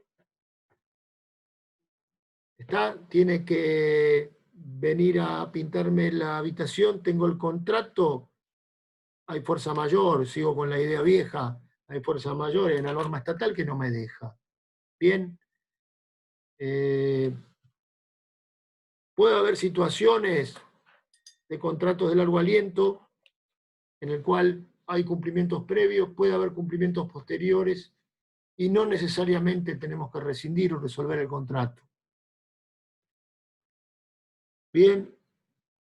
Tiene que venir a pintarme la habitación, tengo el contrato, hay fuerza mayor, sigo con la idea vieja, hay fuerza mayor en la norma estatal que no me deja. Bien. Puede haber situaciones de contratos de largo aliento en el cual hay cumplimientos previos, puede haber cumplimientos posteriores y no necesariamente tenemos que rescindir o resolver el contrato. Bien,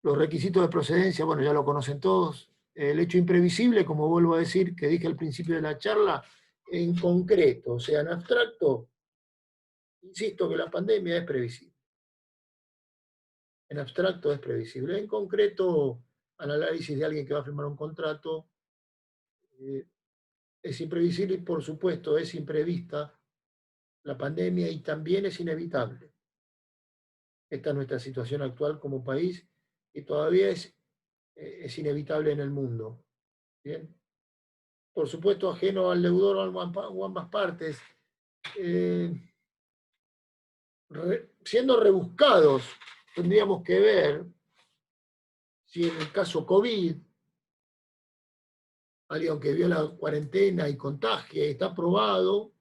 los requisitos de procedencia, bueno, ya lo conocen todos. El hecho imprevisible, como vuelvo a decir, que dije al principio de la charla, en concreto, o sea, en abstracto, insisto que la pandemia es previsible. En abstracto es previsible. En concreto, al análisis de alguien que va a firmar un contrato, es imprevisible y por supuesto es imprevista la pandemia y también es inevitable. Esta es nuestra situación actual como país y todavía es inevitable en el mundo. ¿Bien? Por supuesto, ajeno al deudor o ambas partes, siendo rebuscados, tendríamos que ver si en el caso COVID, alguien que viola la cuarentena y contagia y está probado,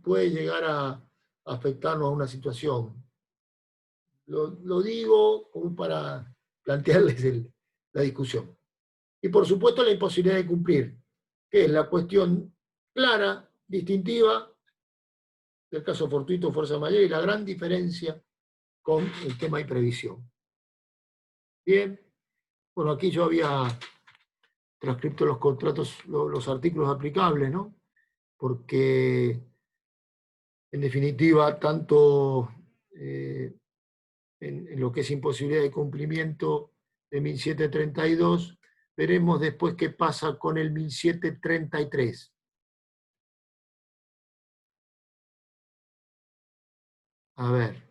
puede llegar a afectarnos a una situación. Lo digo como para plantearles la discusión. Y por supuesto la imposibilidad de cumplir, que es la cuestión clara, distintiva del caso fortuito fuerza mayor y la gran diferencia con el tema de previsión. Bien, bueno, aquí yo había transcrito los contratos, los artículos aplicables, ¿no? Porque en definitiva, tanto en lo que es imposibilidad de cumplimiento de 1732, veremos después qué pasa con el 1733. A ver.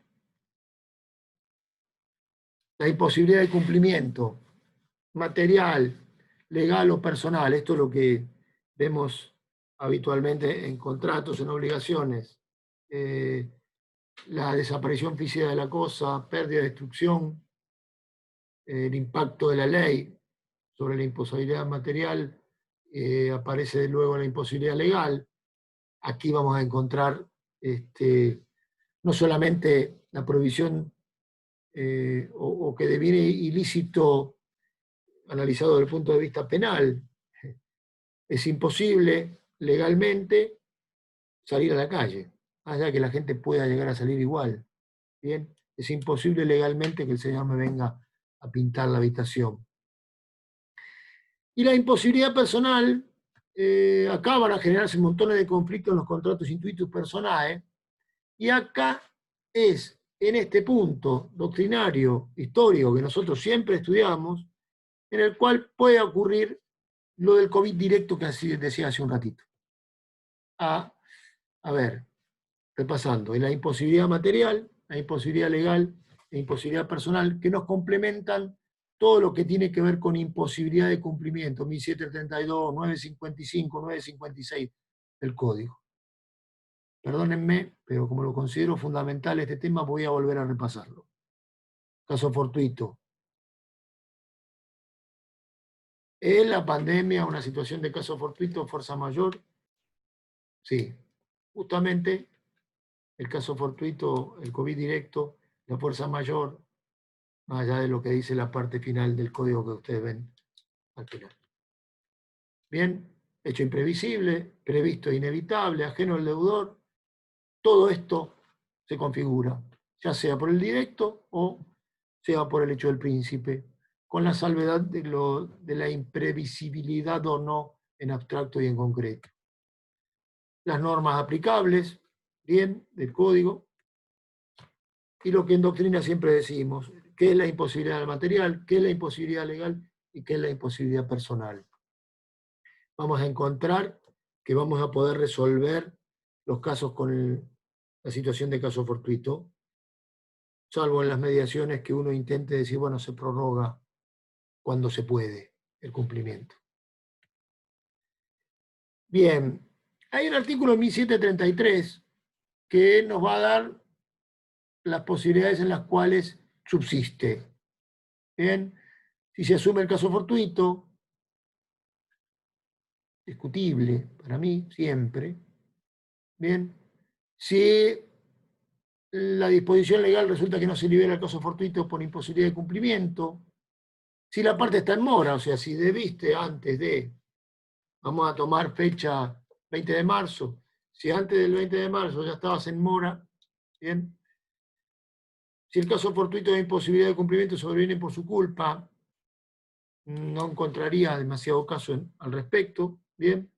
La imposibilidad de cumplimiento material, legal o personal, esto es lo que vemos habitualmente en contratos, en obligaciones. La desaparición física de la cosa, pérdida, destrucción, el impacto de la ley sobre la imposibilidad material, aparece luego la imposibilidad legal. Aquí vamos a encontrar no solamente la prohibición o que deviene ilícito analizado desde el punto de vista penal. Es imposible legalmente salir a la calle, allá que la gente pueda llegar a salir igual. Bien, es imposible legalmente que el señor me venga a pintar la habitación. Y la imposibilidad personal, acá van a generarse montones de conflictos en los contratos intuitus personae, y acá es, en este punto doctrinario, histórico, que nosotros siempre estudiamos, en el cual puede ocurrir lo del COVID directo que así decía hace un ratito. A ver, repasando, en la imposibilidad material, la imposibilidad legal, la imposibilidad personal, que nos complementan todo lo que tiene que ver con imposibilidad de cumplimiento, 1732, 955, 956 del Código. Perdónenme, pero como lo considero fundamental este tema, voy a volver a repasarlo. Caso fortuito. ¿Es la pandemia una situación de caso fortuito, fuerza mayor? Sí, justamente el caso fortuito, el COVID directo, la fuerza mayor, más allá de lo que dice la parte final del código que ustedes ven al final. Bien, hecho imprevisible, previsto e inevitable, ajeno al deudor, todo esto se configura, ya sea por el directo o sea por el hecho del príncipe, con la salvedad de la imprevisibilidad o no en abstracto y en concreto. Las normas aplicables, bien, del código, y lo que en doctrina siempre decimos, qué es la imposibilidad material, qué es la imposibilidad legal y qué es la imposibilidad personal. Vamos a encontrar que vamos a poder resolver los casos con la situación de caso fortuito, salvo en las mediaciones que uno intente decir, bueno, se prorroga cuando se puede el cumplimiento. Bien, hay un artículo 1733 que nos va a dar las posibilidades en las cuales subsiste. Bien, si se asume el caso fortuito, discutible para mí, siempre. Bien, si la disposición legal resulta que no se libera el caso fortuito por imposibilidad de cumplimiento, si la parte está en mora, o sea, si debiste antes de, vamos a tomar fecha 20 de marzo, si antes del 20 de marzo ya estabas en mora, bien, si el caso fortuito de imposibilidad de cumplimiento sobreviene por su culpa, no encontraría demasiado caso al respecto, bien.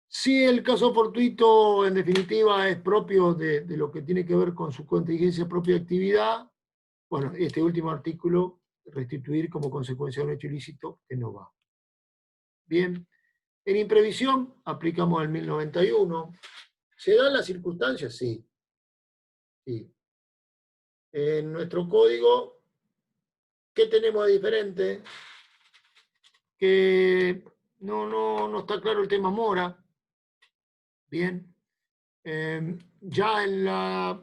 Si el caso fortuito, en definitiva, es propio de lo que tiene que ver con su contingencia propia de actividad, bueno, este último artículo, restituir como consecuencia de un hecho ilícito, que no va. Bien, en imprevisión aplicamos el 1091. ¿Se dan las circunstancias? Sí. Sí. En nuestro código, ¿qué tenemos de diferente? Que no está claro el tema mora. Bien. Ya en la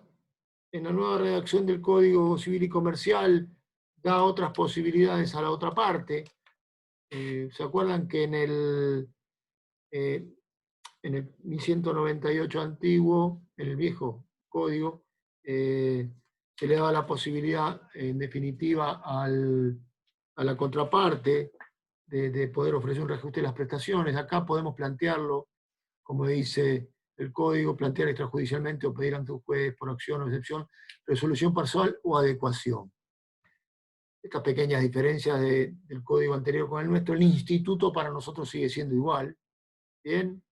nueva redacción del Código Civil y Comercial da otras posibilidades a la otra parte. ¿Se acuerdan que en el 1198 antiguo, en el viejo código, se le daba la posibilidad, en definitiva, a la contraparte de poder ofrecer un reajuste de las prestaciones? Acá podemos plantearlo, como dice el código, plantear extrajudicialmente o pedir ante un juez por acción o excepción, resolución parcial o adecuación. Estas pequeñas diferencias del código anterior con el nuestro, el instituto para nosotros sigue siendo igual. Bien.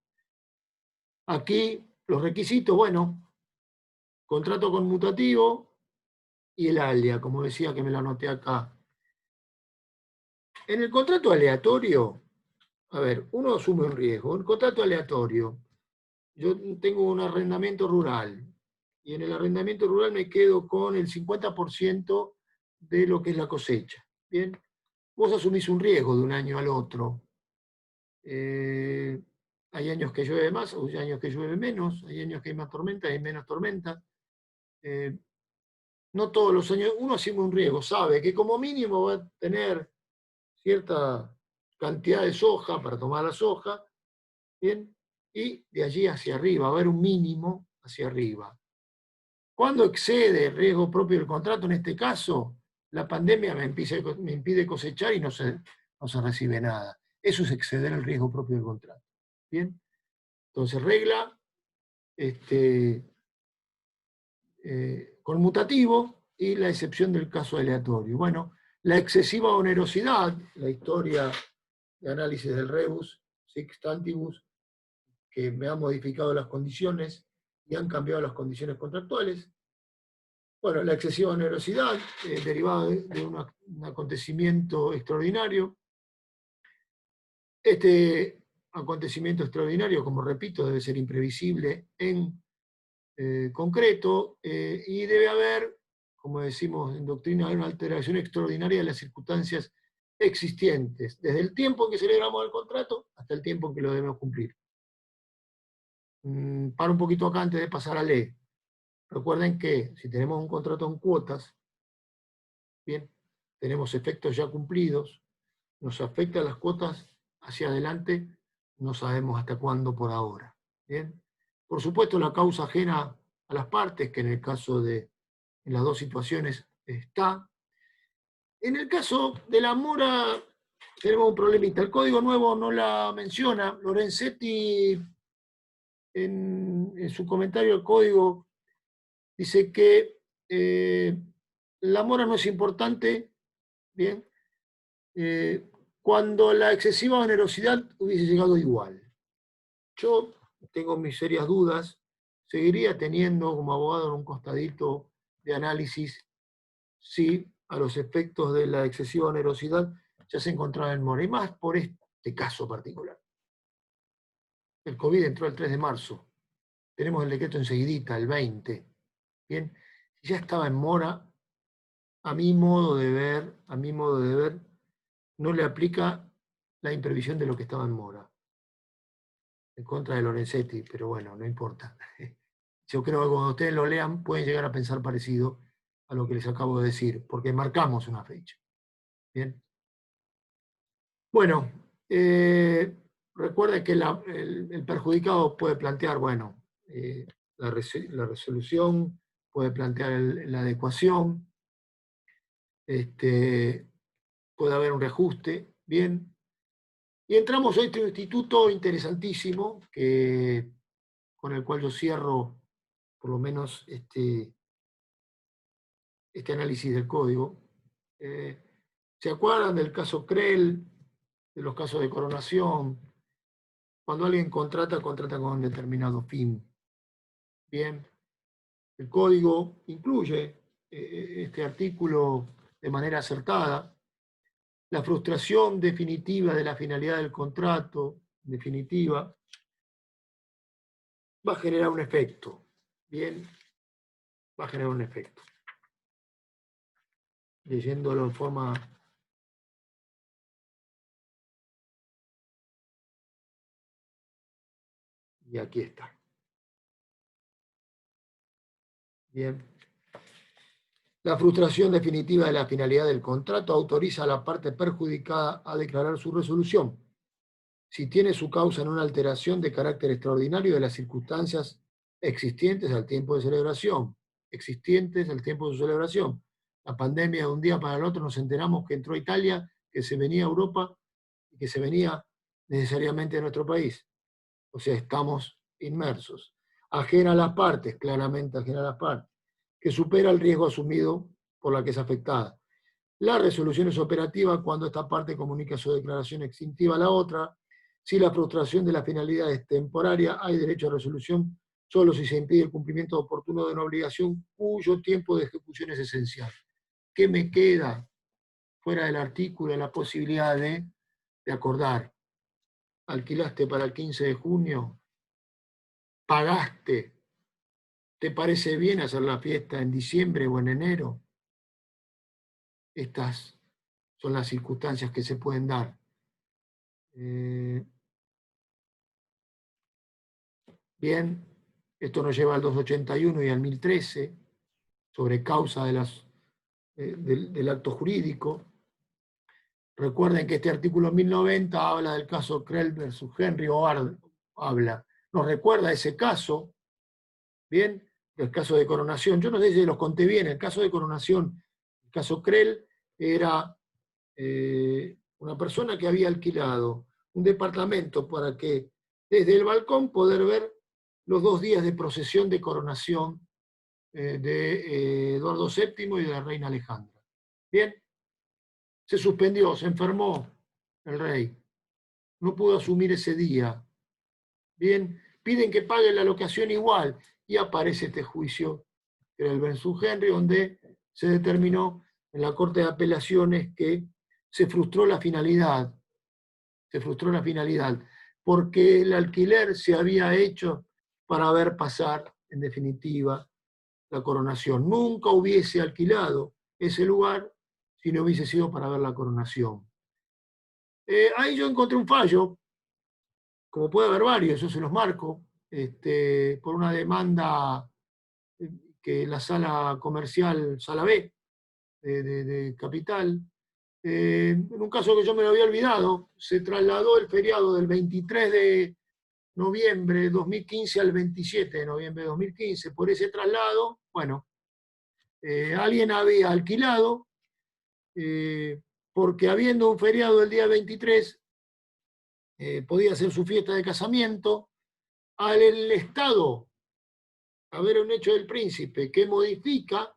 Aquí los requisitos, bueno, contrato conmutativo y el alia, como decía, que me lo anoté acá. En el contrato aleatorio, a ver, uno asume un riesgo. En el contrato aleatorio, yo tengo un arrendamiento rural y en el arrendamiento rural me quedo con el 50% de lo que es la cosecha. Bien, vos asumís un riesgo de un año al otro. Hay años que llueve más, hay años que llueve menos, hay años que hay más tormenta, hay menos tormenta. No todos los años, uno asume un riesgo, sabe que como mínimo va a tener cierta cantidad de soja para tomar la soja, ¿bien? Y de allí hacia arriba, va a haber un mínimo hacia arriba. ¿Cuándo excede el riesgo propio del contrato? En este caso, la pandemia me impide cosechar y no se recibe nada. Eso es exceder el riesgo propio del contrato. ¿Bien? Entonces, regla conmutativo y la excepción del caso aleatorio. Bueno, la excesiva onerosidad, la historia de análisis del rebus sextantibus, que me ha modificado las condiciones y han cambiado las condiciones contractuales. Bueno, la excesiva onerosidad derivada de un acontecimiento extraordinario. Este acontecimiento extraordinario, como repito, debe ser imprevisible en concreto y debe haber, como decimos en doctrina, una alteración extraordinaria de las circunstancias existentes, desde el tiempo en que celebramos el contrato hasta el tiempo en que lo debemos cumplir. Para un poquito acá antes de pasar a ley. Recuerden que si tenemos un contrato en cuotas, bien, tenemos efectos ya cumplidos, nos afectan las cuotas hacia adelante, no sabemos hasta cuándo por ahora. Bien. Por supuesto, la causa ajena a las partes, que en el caso de en las dos situaciones está. En el caso de la mora tenemos un problemita. El código nuevo no la menciona. Lorenzetti, en su comentario al código, dice que la mora no es importante, bien, cuando la excesiva onerosidad hubiese llegado igual. Yo tengo mis serias dudas, seguiría teniendo como abogado en un costadito de análisis si a los efectos de la excesiva onerosidad ya se encontraba en mora, y más por este caso particular. El COVID entró el 3 de marzo, tenemos el decreto enseguidita, el 20, bien, ya estaba en mora, a mi modo de ver, no le aplica la imprevisión de lo que estaba en mora. En contra de Lorenzetti, pero bueno, no importa. Yo creo que cuando ustedes lo lean pueden llegar a pensar parecido a lo que les acabo de decir, porque marcamos una fecha. Bien. Bueno, recuerden que el perjudicado puede plantear, bueno, la resolución, puede plantear la adecuación, puede haber un reajuste, bien. Y entramos a este instituto interesantísimo, con el cual yo cierro por lo menos este análisis del código. ¿Se acuerdan del caso Krell, de los casos de coronación? Cuando alguien contrata con un determinado fin. Bien, el código incluye este artículo de manera acertada. La frustración definitiva de la finalidad del contrato, definitiva, va a generar un efecto. Bien, va a generar un efecto. Leyéndolo en forma... Y aquí está. Bien. La frustración definitiva de la finalidad del contrato autoriza a la parte perjudicada a declarar su resolución, si tiene su causa en una alteración de carácter extraordinario de las circunstancias existentes al tiempo de celebración, existentes al tiempo de su celebración. La pandemia, de un día para el otro nos enteramos que entró Italia, que se venía a Europa y que se venía necesariamente a nuestro país. O sea, estamos inmersos. Ajena a las partes, claramente ajena a las partes, que supera el riesgo asumido por la que es afectada. La resolución es operativa cuando esta parte comunica su declaración extintiva a la otra. Si la frustración de la finalidad es temporaria, hay derecho a resolución solo si se impide el cumplimiento oportuno de una obligación cuyo tiempo de ejecución es esencial. ¿Qué me queda fuera del artículo? La posibilidad de acordar. Alquilaste para el 15 de junio, pagaste. ¿Te parece bien hacer la fiesta en diciembre o en enero? Estas son las circunstancias que se pueden dar. Bien, esto nos lleva al 281 y al 1013, sobre causa del acto jurídico. Recuerden que este artículo 1090 habla del caso Krell versus Henry, o habla. Nos recuerda ese caso, bien, el caso de coronación. Yo no sé si los conté bien, el caso de coronación, el caso Krell era una persona que había alquilado un departamento para que desde el balcón poder ver los 2 días de procesión de coronación de Eduardo VII y de la reina Alejandra. Bien, se suspendió, se enfermó el rey, no pudo asumir ese día. Bien, piden que pague la locación igual y aparece este juicio, que era el versus Henry, donde se determinó en la Corte de Apelaciones que se frustró la finalidad, porque el alquiler se había hecho para ver pasar, en definitiva, la coronación. Nunca hubiese alquilado ese lugar si no hubiese sido para ver la coronación. Ahí yo encontré un fallo, como puede haber varios, yo se los marco, por una demanda que la sala comercial, sala B, de Capital, en un caso que yo me lo había olvidado, se trasladó el feriado del 23 de noviembre de 2015 al 27 de noviembre de 2015. Por ese traslado, bueno, alguien había alquilado, porque habiendo un feriado el día 23, podía hacer su fiesta de casamiento. Al Estado haber un hecho del príncipe que modifica,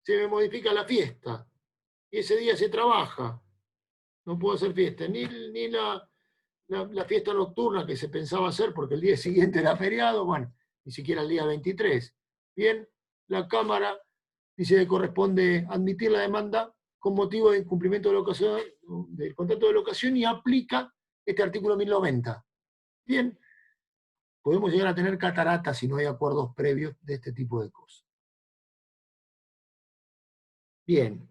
se me modifica la fiesta. Y ese día se trabaja. No puedo hacer fiesta, ni la fiesta nocturna que se pensaba hacer porque el día siguiente era feriado, bueno, ni siquiera el día 23. Bien, la Cámara dice que corresponde admitir la demanda con motivo de incumplimiento de locación, del contrato de locación, y aplica este artículo 1090. Bien, podemos llegar a tener cataratas si no hay acuerdos previos de este tipo de cosas. Bien,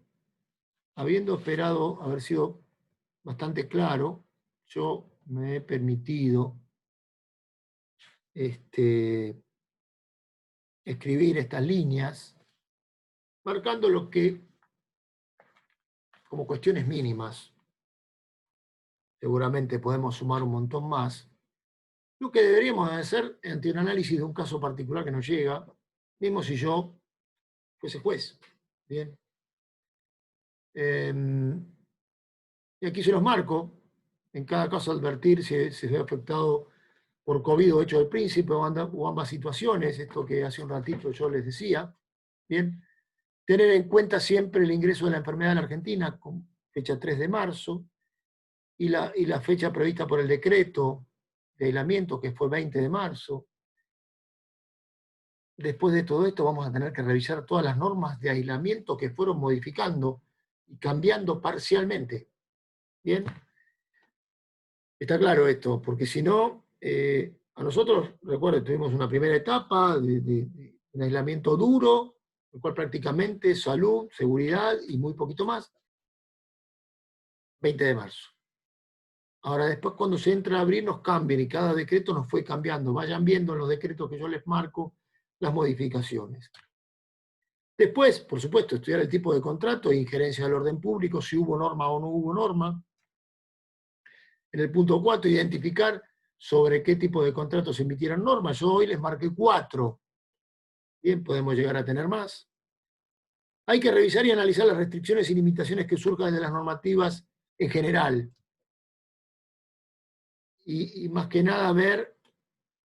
habiendo esperado haber sido bastante claro, yo me he permitido escribir estas líneas, marcando lo que, como cuestiones mínimas, seguramente podemos sumar un montón más, lo que deberíamos hacer ante un análisis de un caso particular que nos llega, mismo si yo fuese juez. Bien. Y aquí se los marco, en cada caso advertir si se ve afectado por COVID o hecho del príncipe o ambas situaciones, esto que hace un ratito yo les decía. Bien. Tener en cuenta siempre el ingreso de la enfermedad en la Argentina, con fecha 3 de marzo, y la fecha prevista por el decreto de aislamiento, que fue el 20 de marzo. Después de todo esto vamos a tener que revisar todas las normas de aislamiento que fueron modificando y cambiando parcialmente. Bien, está claro esto, porque si no, a nosotros, recuerden, tuvimos una primera etapa de un aislamiento duro, el cual prácticamente salud, seguridad y muy poquito más, 20 de marzo. Ahora después cuando se entra a abrir nos cambian y cada decreto nos fue cambiando. Vayan viendo en los decretos que yo les marco las modificaciones. Después, por supuesto, estudiar el tipo de contrato, injerencia del orden público, si hubo norma o no hubo norma. En el punto 4, identificar sobre qué tipo de contratos se emitieran normas. Yo hoy les marqué 4. Bien, podemos llegar a tener más. Hay que revisar y analizar las restricciones y limitaciones que surjan de las normativas en general. Y más que nada ver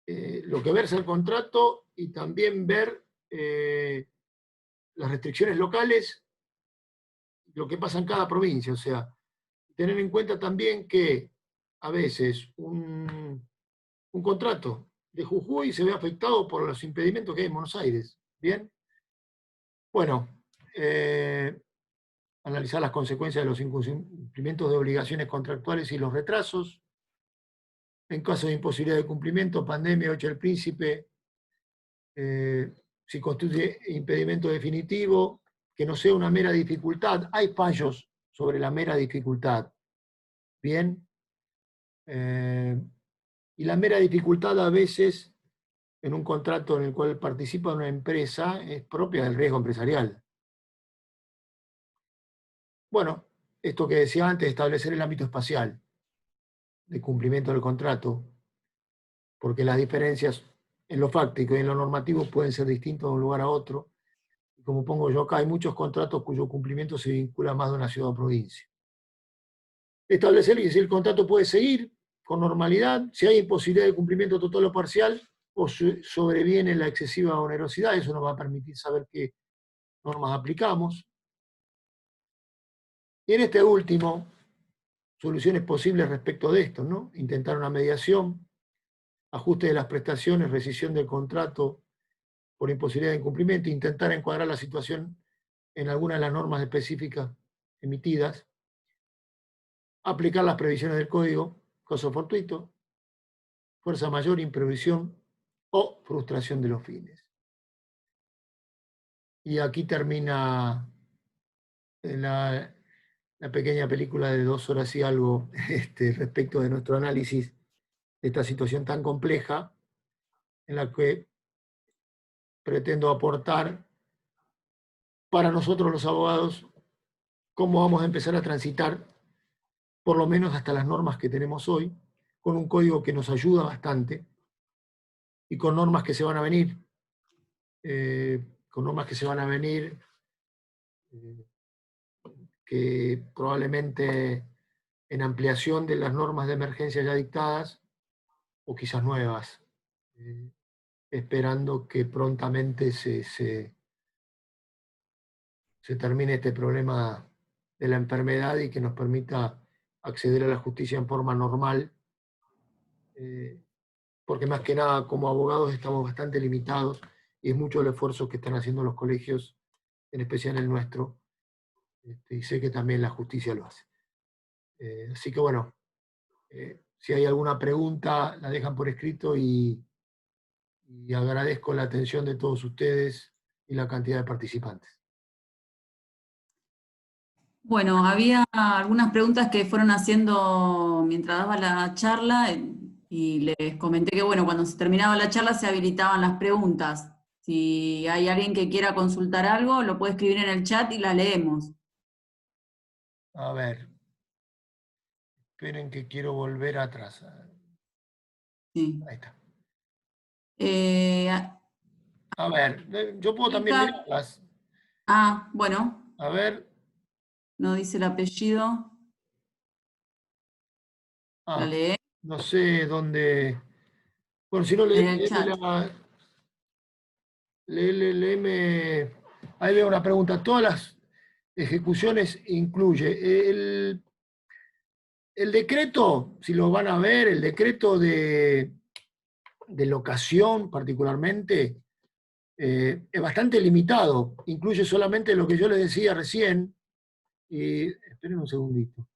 lo que versa el contrato y también ver las restricciones locales, lo que pasa en cada provincia. O sea, tener en cuenta también que a veces un contrato de Jujuy se ve afectado por los impedimentos que hay en Buenos Aires. ¿Bien? Bueno, analizar las consecuencias de los incumplimientos de obligaciones contractuales y los retrasos. En caso de imposibilidad de cumplimiento, pandemia, 8 el príncipe, si constituye impedimento definitivo, que no sea una mera dificultad. Hay fallos sobre la mera dificultad. Bien. Y la mera dificultad a veces, en un contrato en el cual participa una empresa, es propia del riesgo empresarial. Bueno, esto que decía antes, establecer el ámbito espacial de cumplimiento del contrato, porque las diferencias en lo fáctico y en lo normativo pueden ser distintos de un lugar a otro. Y como pongo yo acá, hay muchos contratos cuyo cumplimiento se vincula más de una ciudad o provincia. Establecer que si el contrato puede seguir con normalidad, si hay imposibilidad de cumplimiento total o parcial, o sobreviene la excesiva onerosidad, eso nos va a permitir saber qué normas aplicamos. Y en este último, soluciones posibles respecto de esto, ¿no? Intentar una mediación, ajuste de las prestaciones, rescisión del contrato por imposibilidad de incumplimiento, intentar encuadrar la situación en alguna de las normas específicas emitidas, aplicar las previsiones del código, caso fortuito, fuerza mayor, imprevisión o frustración de los fines. Y aquí termina la pequeña película de 2 horas y algo respecto de nuestro análisis de esta situación tan compleja en la que pretendo aportar para nosotros los abogados cómo vamos a empezar a transitar, por lo menos hasta las normas que tenemos hoy, con un código que nos ayuda bastante y con normas que se van a venir, que probablemente en ampliación de las normas de emergencia ya dictadas, o quizás nuevas, esperando que prontamente se termine este problema de la enfermedad y que nos permita acceder a la justicia en forma normal, porque más que nada como abogados estamos bastante limitados y es mucho el esfuerzo que están haciendo los colegios, en especial el nuestro, y sé que también la justicia lo hace. Así que bueno, si hay alguna pregunta, la dejan por escrito y agradezco la atención de todos ustedes y la cantidad de participantes. Bueno, había algunas preguntas que fueron haciendo mientras daba la charla y les comenté que, bueno, cuando se terminaba la charla se habilitaban las preguntas. Si hay alguien que quiera consultar algo, lo puede escribir en el chat y la leemos. A ver. Esperen que quiero volver atrás. Sí. Ahí está. A ver, yo puedo también mirarlas. Ah, bueno. A ver. No dice el apellido. ¿La lee? No sé dónde. Bueno, si no léeme. Ahí veo una pregunta. Todas las ejecuciones incluye. El decreto, si lo van a ver, el decreto de locación particularmente, es bastante limitado. Incluye solamente lo que yo les decía recién. Y esperen un segundito.